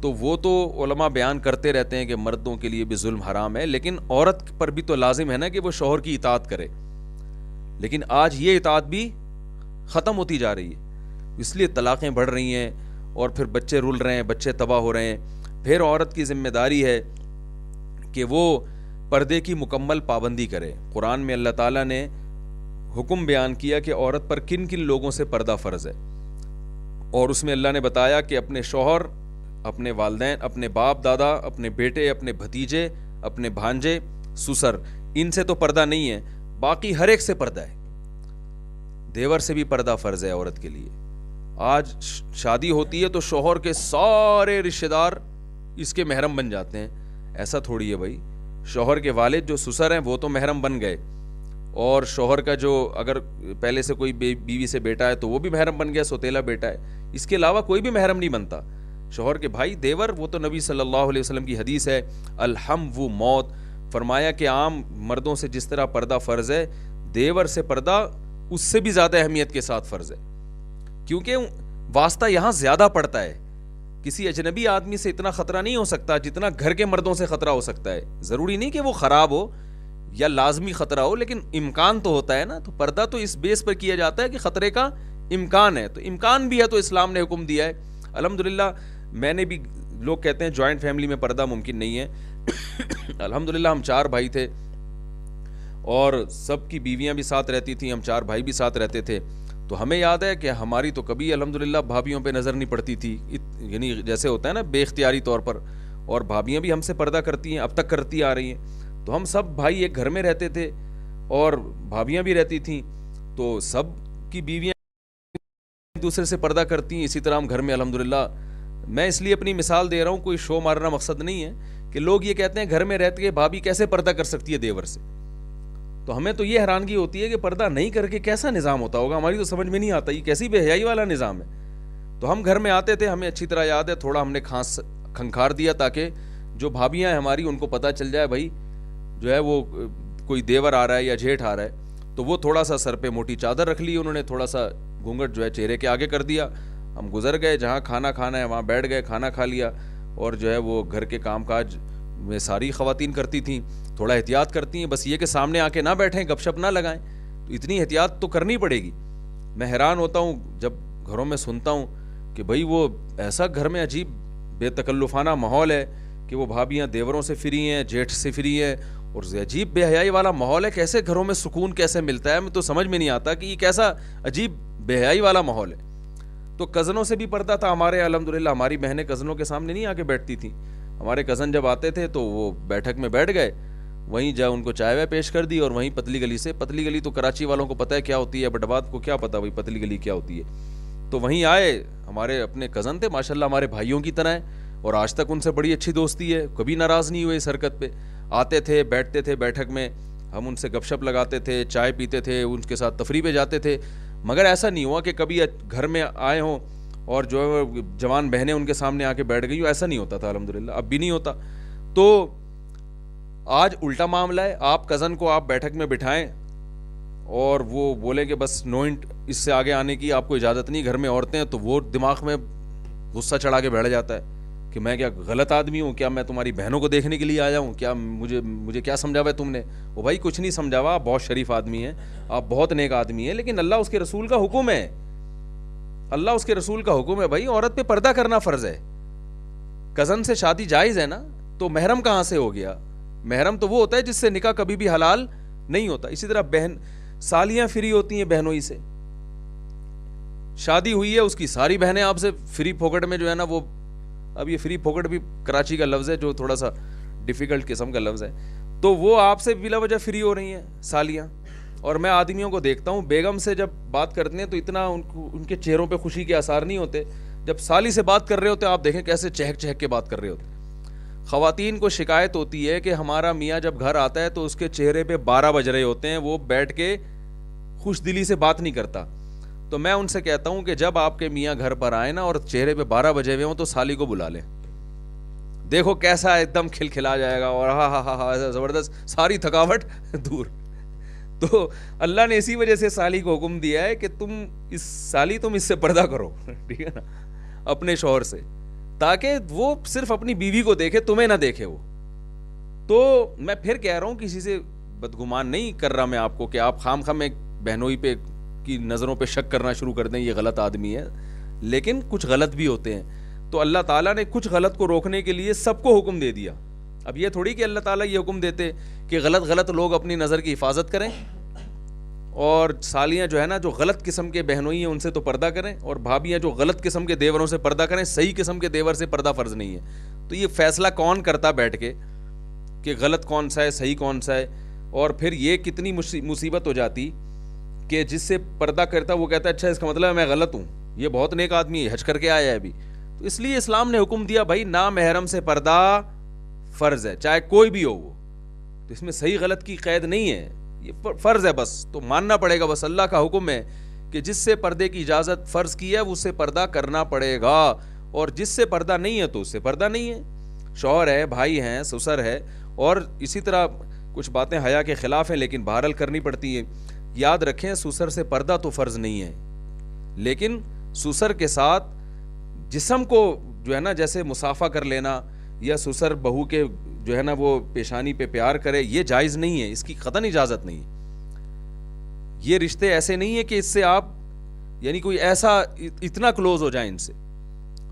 تو وہ تو علماء بیان کرتے رہتے ہیں کہ مردوں کے لیے بھی ظلم حرام ہے، لیکن عورت پر بھی تو لازم ہے نا کہ وہ شوہر کی اطاعت کرے. لیکن آج یہ اطاعت بھی ختم ہوتی جا رہی ہے، اس لیے طلاقیں بڑھ رہی ہیں اور پھر بچے رول رہے ہیں، بچے تباہ ہو رہے ہیں. پھر عورت کی ذمہ داری ہے کہ وہ پردے کی مکمل پابندی کرے. قرآن میں اللہ تعالیٰ نے حکم بیان کیا کہ عورت پر کن کن لوگوں سے پردہ فرض ہے، اور اس میں اللہ نے بتایا کہ اپنے شوہر، اپنے والدین، اپنے باپ دادا، اپنے بیٹے، اپنے بھتیجے، اپنے بھانجے، سسر، ان سے تو پردہ نہیں ہے، باقی ہر ایک سے پردہ ہے. دیور سے بھی پردہ فرض ہے عورت کے لیے. آج شادی ہوتی ہے تو شوہر کے سارے رشتہ دار اس کے محرم بن جاتے ہیں. ایسا تھوڑی ہے بھائی. شوہر کے والد جو سسر ہیں وہ تو محرم بن گئے، اور شوہر کا جو اگر پہلے سے کوئی بیوی سے بیٹا ہے تو وہ بھی محرم بن گیا، سوتیلا بیٹا ہے. اس کے علاوہ کوئی بھی محرم نہیں بنتا. شوہر کے بھائی دیور، وہ تو نبی صلی اللہ علیہ وسلم کی حدیث ہے الحم و موت. فرمایا کہ عام مردوں سے جس طرح پردہ فرض ہے، دیور سے پردہ اس سے بھی زیادہ اہمیت کے ساتھ فرض ہے، کیونکہ واسطہ یہاں زیادہ پڑتا ہے. کسی اجنبی آدمی سے اتنا خطرہ نہیں ہو سکتا جتنا گھر کے مردوں سے خطرہ ہو سکتا ہے. ضروری نہیں کہ وہ خراب ہو یا لازمی خطرہ ہو، لیکن امکان تو ہوتا ہے نا. تو پردہ تو اس بیس پر کیا جاتا ہے کہ خطرے کا امکان ہے. تو امکان بھی ہے تو اسلام نے حکم دیا ہے. الحمدللہ میں نے بھی لوگ کہتے ہیں جوائنٹ فیملی میں پردہ ممکن نہیں ہے. الحمدللہ ہم 4 بھائی تھے اور سب کی بیویاں بھی ساتھ رہتی تھیں, ہم 4 بھائی بھی ساتھ رہتے تھے. تو ہمیں یاد ہے کہ ہماری تو کبھی الحمدللہ بھابھیوں پہ نظر نہیں پڑتی تھی, یعنی جیسے ہوتا ہے نا بے اختیاری طور پر, اور بھابیاں بھی ہم سے پردہ کرتی ہیں, اب تک کرتی آ رہی ہیں. تو ہم سب بھائی ایک گھر میں رہتے تھے اور بھابیاں بھی رہتی تھیں, تو سب کی بیویاں ایک دوسرے سے پردہ کرتی ہیں. اسی طرح ہم گھر میں الحمدللہ, میں اس لیے اپنی مثال دے رہا ہوں, کوئی شو مارنا مقصد نہیں ہے, کہ لوگ یہ کہتے ہیں گھر میں رہتے کہ بھابی کیسے پردہ کر سکتی ہے دیور سے. تو ہمیں تو یہ حیرانگی ہوتی ہے کہ پردہ نہیں کر کے کیسا نظام ہوتا ہوگا, ہماری تو سمجھ میں نہیں آتا یہ کیسی بے حیائی والا نظام ہے. تو ہم گھر میں آتے تھے, ہمیں اچھی طرح یاد ہے, تھوڑا ہم نے کھنکھار دیا تاکہ جو بھابیاں ہیں ہماری ان کو پتہ چل جائے بھائی جو ہے وہ کوئی دیور آ رہا ہے یا جیٹھ آ رہا ہے. تو وہ تھوڑا سا سر پہ موٹی چادر رکھ لی انہوں نے, تھوڑا سا گھونگھٹ جو ہے چہرے کے آگے کر دیا. ہم گزر گئے, جہاں کھانا کھانا ہے وہاں بیٹھ گئے, کھانا کھا لیا. اور جو ہے وہ گھر کے کام کاج میں ساری خواتین کرتی تھیں, تھوڑا احتیاط کرتی ہیں, بس یہ کہ سامنے آ کے نہ بیٹھیں, گپ شپ نہ لگائیں. تو اتنی احتیاط تو کرنی پڑے گی. میں حیران ہوتا ہوں جب گھروں میں سنتا ہوں کہ بھئی وہ ایسا گھر میں عجیب بے تکلفانہ ماحول ہے کہ وہ بھابیاں دیوروں سے فری ہیں, جیٹھ سے فری ہیں, اور عجیب بے حیائی والا ماحول ہے. کیسے گھروں میں سکون کیسے ملتا ہے, میں تو سمجھ میں نہیں آتا کہ یہ کیسا عجیب بے حیائی والا ماحول ہے. تو کزنوں سے بھی پردہ تھا ہمارے الحمدللہ, ہماری بہنیں کزنوں کے سامنے نہیں آ کے بیٹھتی تھیں. ہمارے کزن جب آتے تھے تو وہ بیٹھک میں بیٹھ گئے, وہیں جا ان کو چائے وائے پیش کر دی, اور وہیں پتلی گلی سے, پتلی گلی تو کراچی والوں کو پتہ ہے کیا ہوتی ہے, بٹ آباد کو کیا پتہ بھائی پتلی گلی کیا ہوتی ہے. تو وہیں آئے, ہمارے اپنے کزن تھے ماشاءاللہ, ہمارے بھائیوں کی طرح ہیں, اور آج تک ان سے بڑی اچھی دوستی ہے, کبھی ناراض نہیں ہوئے اس حرکت پہ. آتے تھے, بیٹھتے تھے بیٹھک میں, ہم ان سے گپ شپ لگاتے تھے, چائے پیتے تھے, ان کے ساتھ تفریح پہ جاتے تھے. مگر ایسا نہیں ہوا کہ کبھی گھر میں آئے ہوں اور جو ہے جوان بہنیں ان کے سامنے آ کے بیٹھ گئی ہوں, ایسا نہیں ہوتا تھا الحمدللہ, اب بھی نہیں ہوتا. تو آج الٹا معاملہ ہے, آپ کزن کو آپ بیٹھک میں بٹھائیں اور وہ بولیں کہ بس نو انٹ, اس سے آگے آنے کی آپ کو اجازت نہیں, گھر میں عورتیں ہیں, تو وہ دماغ میں غصہ چڑھا کے بیٹھ جاتا ہے کہ میں کیا غلط آدمی ہوں, کیا میں تمہاری بہنوں کو دیکھنے کے لیے آیا ہوں, کیا مجھے کیا سمجھا ہوا ہے تم نے. وہ بھائی کچھ نہیں سمجھا ہوا, آپ بہت شریف آدمی ہیں, آپ بہت نیک آدمی ہیں, لیکن اللہ اس کے رسول کا حکم ہے, اللہ اس کے رسول کا حکم ہے بھائی, عورت پہ پردہ کرنا فرض ہے. کزن سے شادی جائز ہے نا, تو محرم کہاں سے ہو گیا؟ محرم تو وہ ہوتا ہے جس سے نکاح کبھی بھی حلال نہیں ہوتا. اسی طرح بہن سالیاں فری ہوتی ہیں بہنوئی سے, شادی ہوئی ہے اس کی ساری بہنیں آپ سے فری پھوکٹ میں جو ہے نا وہ, اب یہ فری پھوکٹ بھی کراچی کا لفظ ہے جو تھوڑا سا ڈیفیکلٹ قسم کا لفظ ہے, تو وہ آپ سے بلا وجہ فری ہو رہی ہیں سالیاں. اور میں آدمیوں کو دیکھتا ہوں بیگم سے جب بات کرتے ہیں تو اتنا ان کے چہروں پہ خوشی کے آثار نہیں ہوتے, جب سالی سے بات کر رہے ہوتے ہیں آپ دیکھیں کیسے چہک چہک کے بات کر رہے ہوتے. خواتین کو شکایت ہوتی ہے کہ ہمارا میاں جب گھر آتا ہے تو اس کے چہرے پہ 12 بج رہے ہوتے ہیں, وہ بیٹھ کے خوش دلی سے بات نہیں کرتا. تو میں ان سے کہتا ہوں کہ جب آپ کے میاں گھر پر آئے نا اور چہرے پہ 12 بجے ہوئے ہوں تو سالی کو بلا لیں, دیکھو کیسا ایک دم کھلکھلا جائے گا, اور ہاں ہاں ہاں ہاں زبردست, ساری تھکاوٹ دور. تو اللہ نے اسی وجہ سے سالی کو حکم دیا ہے کہ تم اس سے پردہ کرو, ٹھیک ہے نا, اپنے شوہر سے, تاکہ وہ صرف اپنی بیوی کو دیکھے, تمہیں نہ دیکھے وہ. تو میں پھر کہہ رہا ہوں کسی سے بدگمان نہیں کر رہا میں آپ کو کہ آپ خام خام ایک بہنوئی پہ کی نظروں پہ شک کرنا شروع کر دیں یہ غلط آدمی ہے, لیکن کچھ غلط بھی ہوتے ہیں. تو اللہ تعالیٰ نے کچھ غلط کو روکنے کے لیے سب کو حکم دے دیا. اب یہ تھوڑی کہ اللہ تعالیٰ یہ حکم دیتے کہ غلط لوگ اپنی نظر کی حفاظت کریں, اور سالیاں جو ہے نا جو غلط قسم کے بہنوئی ہیں ان سے تو پردہ کریں, اور بھابیاں جو غلط قسم کے دیوروں سے پردہ کریں, صحیح قسم کے دیور سے پردہ فرض نہیں ہے. تو یہ فیصلہ کون کرتا بیٹھ کے کہ غلط کون سا ہے صحیح کون سا ہے؟ اور پھر یہ کتنی مصیبت ہو جاتی کہ جس سے پردہ کرتا وہ کہتا ہے اچھا اس کا مطلب ہے میں غلط ہوں, یہ بہت نیک آدمی ہے, حج کر کے آیا ہے ابھی. تو اس لیے اسلام نے حکم دیا بھائی نامحرم سے پردہ فرض ہے, چاہے کوئی بھی ہو وہ. تو اس میں صحیح غلط کی قید نہیں ہے, یہ فرض ہے بس, تو ماننا پڑے گا. بس اللہ کا حکم ہے کہ جس سے پردے کی اجازت فرض کی ہے اس سے پردہ کرنا پڑے گا, اور جس سے پردہ نہیں ہے تو اس سے پردہ نہیں ہے. شوہر ہے, بھائی ہیں, سسر ہے, اور اسی طرح کچھ باتیں حیا کے خلاف ہیں لیکن بہرحال کرنی پڑتی ہیں. یاد رکھیں سسر سے پردہ تو فرض نہیں ہے, لیکن سسر کے ساتھ جسم کو جو ہے نا جیسے مصافحہ کر لینا, یا سسر بہو کے جو ہے نا وہ پیشانی پہ پیار کرے, یہ جائز نہیں ہے, اس کی قطعاً اجازت نہیں ہے. یہ رشتے ایسے نہیں ہے کہ اس سے آپ یعنی کوئی ایسا اتنا کلوز ہو جائیں ان سے.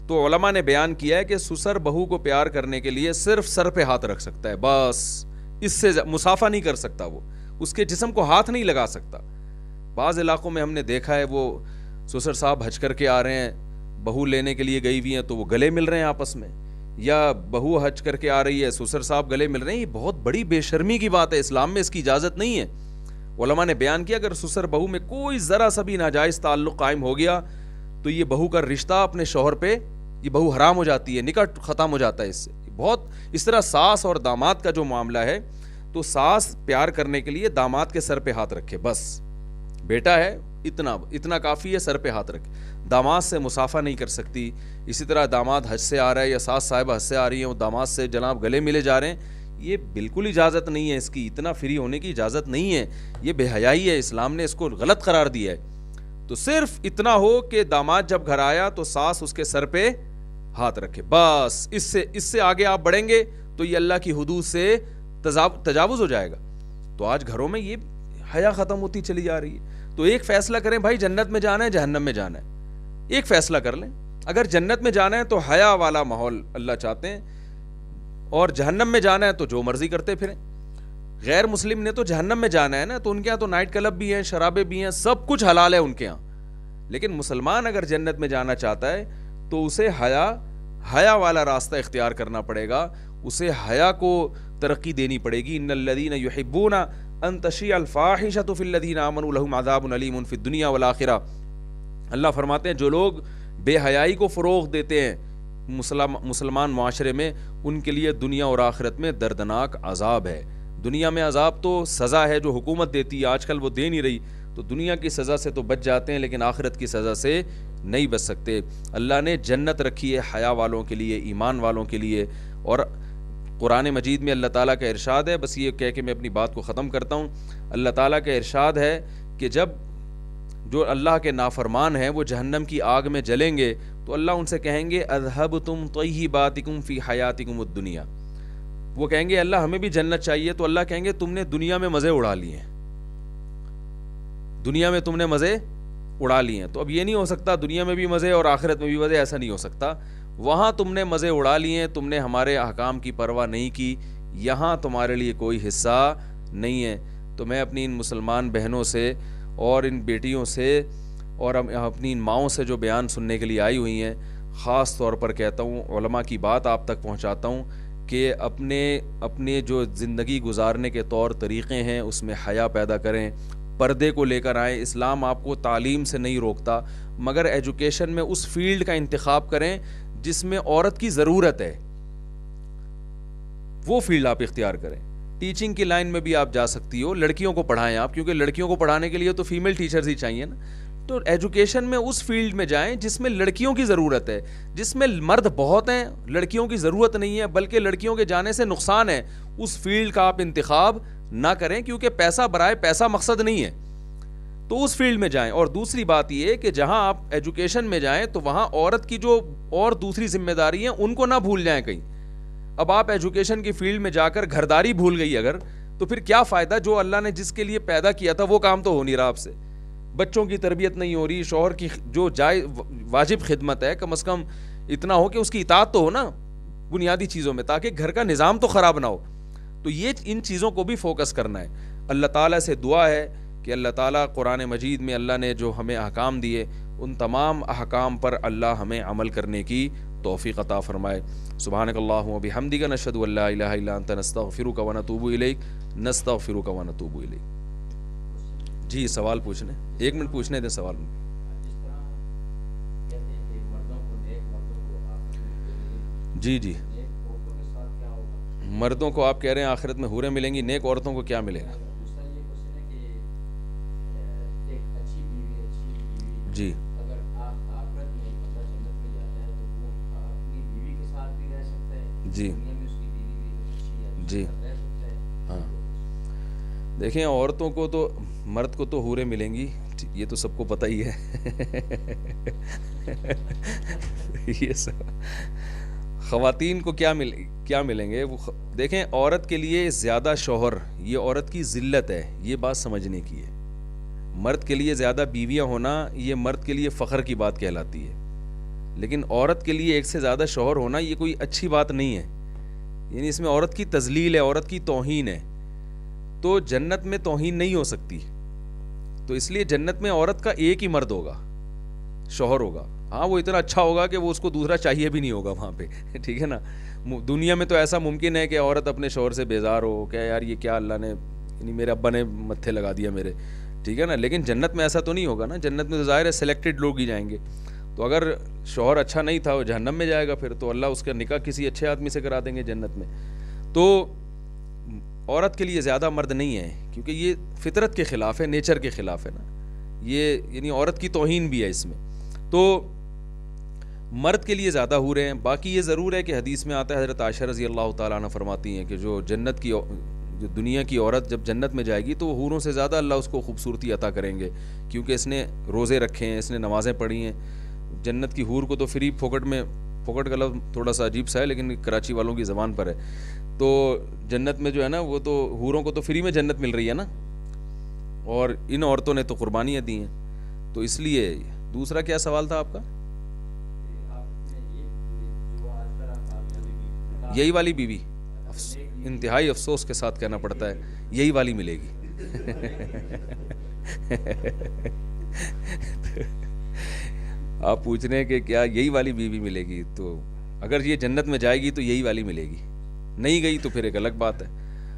تو علماء نے بیان کیا ہے کہ سسر بہو کو پیار کرنے کے لیے صرف سر پہ ہاتھ رکھ سکتا ہے, بس اس سے مسافہ نہیں کر سکتا, وہ اس کے جسم کو ہاتھ نہیں لگا سکتا. بعض علاقوں میں ہم نے دیکھا ہے وہ سسر صاحب حج کر کے آ رہے ہیں, بہو لینے کے لیے گئی ہوئی ہیں, تو وہ گلے مل رہے ہیں آپس میں, یا بہو حج کر کے آ رہی ہے, سسر صاحب گلے مل رہے ہیں. یہ بہت بڑی بے شرمی کی بات ہے, اسلام میں اس کی اجازت نہیں ہے. علماء نے بیان کیا اگر سسر بہو میں کوئی ذرا سا بھی ناجائز تعلق قائم ہو گیا تو یہ بہو کا رشتہ اپنے شوہر پہ, یہ بہو حرام ہو جاتی ہے, نکاح ختم ہو جاتا ہے اس سے. بہت اس طرح ساس اور داماد کا جو معاملہ ہے, تو ساس پیار کرنے کے لیے داماد کے سر پہ ہاتھ رکھے, بس بیٹا ہے اتنا کافی ہے, سر پہ ہاتھ رکھے. داماد سے مسافہ نہیں کر سکتی. اسی طرح داماد حج سے آ رہا ہے یا ساس صاحبہ حج سے آ رہی ہیں, وہ داماد سے جناب گلے ملے جا رہے ہیں, یہ بالکل اجازت نہیں ہے, اس کی اتنا فری ہونے کی اجازت نہیں ہے, یہ بے حیائی ہے, اسلام نے اس کو غلط قرار دیا ہے. تو صرف اتنا ہو کہ داماد جب گھر آیا تو ساس اس کے سر پہ ہاتھ رکھے, بس. اس سے آگے آپ بڑھیں گے تو یہ اللہ کی حدود سے تجاوز ہو جائے گا. تو آج گھروں میں یہ حیا ختم ہوتی چلی جا رہی ہے. تو ایک فیصلہ کریں بھائی, جنت میں جانا ہے جہنم میں جانا ہے, ایک فیصلہ کر لیں. اگر جنت میں جانا ہے تو حیا والا ماحول اللہ چاہتے ہیں, اور جہنم میں جانا ہے تو جو مرضی کرتے پھریں. غیر مسلم نے تو جہنم میں جانا ہے نا, تو ان کے یہاں تو نائٹ کلب بھی ہیں, شرابیں بھی ہیں, سب کچھ حلال ہے ان کے یہاں. لیکن مسلمان اگر جنت میں جانا چاہتا ہے تو اسے حیا والا راستہ اختیار کرنا پڑے گا, اسے حیا کو ترقی دینی پڑے گی. ان الذین یحبون ان تشیع الفاحشۃ فی الذین آمنوا لہم عذاب علیم فی الدنیا والآخرہ. اللہ فرماتے ہیں جو لوگ بے حیائی کو فروغ دیتے ہیں مسلمان معاشرے میں, ان کے لیے دنیا اور آخرت میں دردناک عذاب ہے. دنیا میں عذاب تو سزا ہے جو حکومت دیتی ہے, آج کل وہ دے نہیں رہی, تو دنیا کی سزا سے تو بچ جاتے ہیں, لیکن آخرت کی سزا سے نہیں بچ سکتے. اللہ نے جنت رکھی ہے حیا والوں کے لیے, ایمان والوں کے لیے. اور قرآن مجید میں اللہ تعالیٰ کا ارشاد ہے, بس یہ کہہ کے میں اپنی بات کو ختم کرتا ہوں. اللہ تعالیٰ کا ارشاد ہے کہ جب جو اللہ کے نافرمان ہیں وہ جہنم کی آگ میں جلیں گے تو اللہ ان سے کہیں گے اذھبتم طیباتکم فی حیاتکم الدنیا. وہ کہیں گے اللہ ہمیں بھی جنت چاہیے, تو اللہ کہیں گے تم نے دنیا میں مزے اڑا لیے ہیں, دنیا میں تم نے مزے اڑا لیے ہیں. تو اب یہ نہیں ہو سکتا دنیا میں بھی مزے اور آخرت میں بھی مزے, ایسا نہیں ہو سکتا. وہاں تم نے مزے اڑا لیے ہیں, تم نے ہمارے احکام کی پرواہ نہیں کی, یہاں تمہارے لیے کوئی حصہ نہیں ہے. تو میں اپنی ان مسلمان بہنوں سے اور ان بیٹیوں سے اور اپنی ان ماؤں سے جو بیان سننے کے لیے آئی ہوئی ہیں, خاص طور پر کہتا ہوں, علماء کی بات آپ تک پہنچاتا ہوں کہ اپنے جو زندگی گزارنے کے طور طریقے ہیں اس میں حیا پیدا کریں, پردے کو لے کر آئیں. اسلام آپ کو تعلیم سے نہیں روکتا, مگر ایجوکیشن میں اس فیلڈ کا انتخاب کریں جس میں عورت کی ضرورت ہے, وہ فیلڈ آپ اختیار کریں. ٹیچنگ کی لائن میں بھی آپ جا سکتی ہو, لڑکیوں کو پڑھائیں آپ, کیونکہ لڑکیوں کو پڑھانے کے لیے تو فیمیل ٹیچرز ہی چاہیے نا. تو ایجوکیشن میں اس فیلڈ میں جائیں جس میں لڑکیوں کی ضرورت ہے, جس میں مرد بہت ہیں, لڑکیوں کی ضرورت نہیں ہے, بلکہ لڑکیوں کے جانے سے نقصان ہے. اس فیلڈ کا آپ انتخاب نہ کریں, کیونکہ پیسہ برائے پیسہ مقصد نہیں ہے, تو اس فیلڈ میں جائیں. اور دوسری بات یہ کہ جہاں آپ ایجوکیشن میں جائیں تو وہاں عورت کی جو اور دوسری ذمہ داری ہیں ان کو نہ بھول جائیں کہیں. اب آپ ایجوکیشن کی فیلڈ میں جا کر گھرداری بھول گئی اگر, تو پھر کیا فائدہ؟ جو اللہ نے جس کے لیے پیدا کیا تھا وہ کام تو ہو نہیں رہا آپ سے. بچوں کی تربیت نہیں ہو رہی, شوہر کی جو واجب خدمت ہے کم از کم اتنا ہو کہ اس کی اطاعت تو ہو نا بنیادی چیزوں میں, تاکہ گھر کا نظام تو خراب نہ ہو. تو یہ ان چیزوں کو بھی فوکس کرنا ہے. اللہ تعالیٰ سے دعا ہے کہ اللہ تعالیٰ قرآن مجید میں اللہ نے جو ہمیں احکام دیے ان تمام احکام پر اللہ ہمیں عمل کرنے کی توفیق عطا فرمائے. سبحانک اللہم و بحمدک نشہد ان لا الہ الا انت نستغفرک و نتوب الیک نستغفرک و نتوب الیک. جی سوال پوچھنے, 1 منٹ پوچھنے دیں سوال. جی جی, مردوں کو آپ کہہ رہے ہیں آخرت میں حوریں ملیں گی, نیک عورتوں کو کیا ملے گا؟ جی جی جی ہاں, دیکھیں عورتوں کو تو, مرد کو تو حوریں ملیں گی, یہ تو سب کو پتہ ہی ہے. یہ سب خواتین کو کیا ملیں گے وہ دیکھیں, عورت کے لیے زیادہ شوہر یہ عورت کی ذلت ہے, یہ بات سمجھنے کی ہے. مرد کے لیے زیادہ بیویاں ہونا یہ مرد کے لیے فخر کی بات کہلاتی ہے. لیکن عورت کے لیے ایک سے زیادہ شوہر ہونا یہ کوئی اچھی بات نہیں ہے، یعنی اس میں عورت کی تذلیل ہے، عورت کی توہین ہے. تو جنت میں توہین نہیں ہو سکتی، تو اس لیے جنت میں عورت کا ایک ہی مرد ہوگا، شوہر ہوگا. ہاں وہ اتنا اچھا ہوگا کہ وہ اس کو دوسرا چاہیے بھی نہیں ہوگا وہاں پہ، ٹھیک ہے نا. دنیا میں تو ایسا ممکن ہے کہ عورت اپنے شوہر سے بیزار ہو کہ یار یہ کیا اللہ نے، یعنی میرے ابا نے متھے لگا دیا میرے، ٹھیک ہے نا. لیکن جنت میں ایسا تو نہیں ہوگا نا، جنت میں تو ظاہر ہے سلیکٹڈ لوگ ہی جائیں گے. تو اگر شوہر اچھا نہیں تھا وہ جہنم میں جائے گا، پھر تو اللہ اس کا نکاح کسی اچھے آدمی سے کرا دیں گے جنت میں. تو عورت کے لیے زیادہ مرد نہیں ہے، کیونکہ یہ فطرت کے خلاف ہے، نیچر کے خلاف ہے نا یہ، یعنی عورت کی توہین بھی ہے اس میں. تو مرد کے لیے زیادہ حوریں ہیں. باقی یہ ضرور ہے کہ حدیث میں آتا ہے، حضرت عائشہ رضی اللہ تعالیٰ عنہ فرماتی ہیں کہ جو دنیا کی عورت جب جنت میں جائے گی تو وہ حوروں سے زیادہ اللہ اس کو خوبصورتی عطا کریں گے، کیونکہ اس نے روزے رکھے ہیں، اس نے نمازیں پڑھی ہیں. جنت کی حور کو تو فری پھوکٹ کا لفظ تھوڑا سا عجیب سا ہے لیکن کراچی والوں کی زبان پر ہے. تو جنت میں جو ہے نا وہ تو حوروں کو تو فری میں جنت مل رہی ہے نا، اور ان عورتوں نے تو قربانیاں دی ہیں. تو اس لیے دوسرا کیا سوال تھا آپ کا؟ یہی والی بیوی، انتہائی افسوس کے ساتھ کہنا پڑتا ہے یہی والی ملے گی. آپ پوچھ رہے ہیں کہ کیا یہی والی بیوی ملے گی؟ تو اگر یہ جنت میں جائے گی تو یہی والی ملے گی، نہیں گئی تو پھر ایک الگ بات ہے.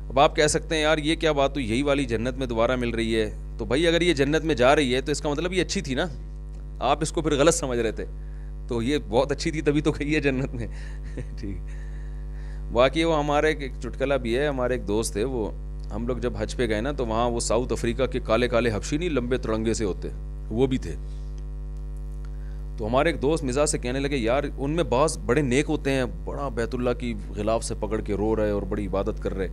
اب آپ کہہ سکتے ہیں یار یہ کیا بات ہوئی، یہی والی جنت میں دوبارہ مل رہی ہے. تو بھائی اگر یہ جنت میں جا رہی ہے تو اس کا مطلب یہ اچھی تھی نا، آپ اس کو پھر غلط سمجھ رہے تھے. تو یہ بہت اچھی تھی تبھی تو گئی ہے جنت میں. ٹھیک. واقعی وہ ہمارے ایک چٹکلا بھی ہے، ہمارے ایک دوست تھے، وہ ہم لوگ جب حج پہ گئے نا تو وہاں وہ ساؤتھ افریقہ کے کالے کالے حبشی نہیں لمبے تڑنگے سے ہوتے، وہ بھی تھے. تو ہمارے ایک دوست مزاج سے کہنے لگے یار ان میں بعض بڑے نیک ہوتے ہیں، بڑا بیت اللہ کی غلاف سے پکڑ کے رو رہے اور بڑی عبادت کر رہے.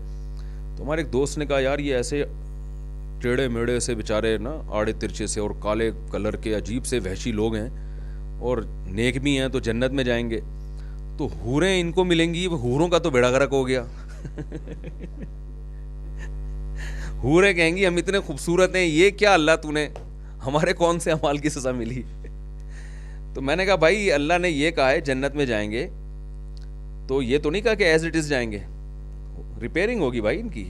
تو ہمارے ایک دوست نے کہا یار یہ ایسے ٹیڑے میڑے سے بیچارے نا، آڑے ترچے سے اور کالے کلر کے عجیب سے وحشی لوگ ہیں اور نیک بھی ہیں، تو جنت میں جائیں گے تو حوریں ان کو ملیں گی، وہ حوروں کا تو بیڑا غرق ہو گیا. حوریں کہیں گی ہم اتنے خوبصورت ہیں، یہ کیا اللہ تو نے ہمارے کون سے اعمال کی سزا ملی. تو میں نے کہا بھائی اللہ نے یہ کہا ہے جنت میں جائیں گے، تو یہ تو نہیں کہا کہ ایز اٹ از جائیں گے، ریپیئرنگ ہوگی بھائی ان کی،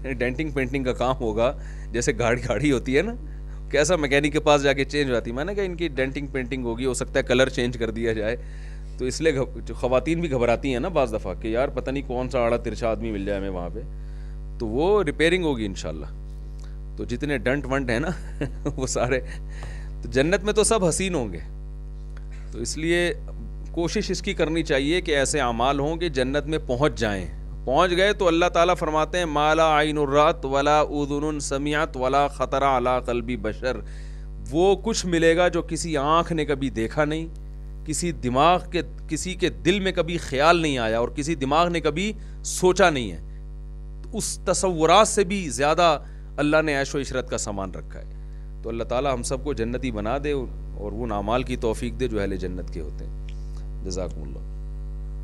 ڈینٹنگ پینٹنگ کا کام ہوگا. جیسے گاڑی ہوتی ہے نا، کیسا میکینک کے پاس جا کے چینج ہوتی ہے، میں نے کہا ان کی ڈینٹنگ پینٹنگ ہوگی، ہو سکتا ہے کلر چینج کر دیا جائے. تو اس لیے خواتین بھی گھبراتی ہیں نا بعض دفعہ کہ یار پتہ نہیں کون سا آڑا ترچھا آدمی مل جائے ہمیں وہاں پہ. تو وہ ریپیئرنگ ہوگی انشاءاللہ. تو جتنے ڈنٹ ونٹ ہیں نا وہ سارے، تو جنت میں تو سب حسین ہوں گے. تو اس لیے کوشش اس کی کرنی چاہیے کہ ایسے اعمال ہوں کہ جنت میں پہنچ جائیں. پہنچ گئے تو اللہ تعالیٰ فرماتے ہیں مالا عین الرات ولا اذن سمعت ولا خطر علی قلب بشر. وہ کچھ ملے گا جو کسی آنکھ نے کبھی دیکھا نہیں، کسی کے دل میں کبھی خیال نہیں آیا اور کسی دماغ نے کبھی سوچا نہیں ہے. اس تصورات سے بھی زیادہ اللہ نے عیش و عشرت کا سامان رکھا ہے. تو اللہ تعالیٰ ہم سب کو جنتی بنا دے اور وہ اعمال کی توفیق دے جو اہل جنت کے ہوتے ہیں. جزاکم اللہ.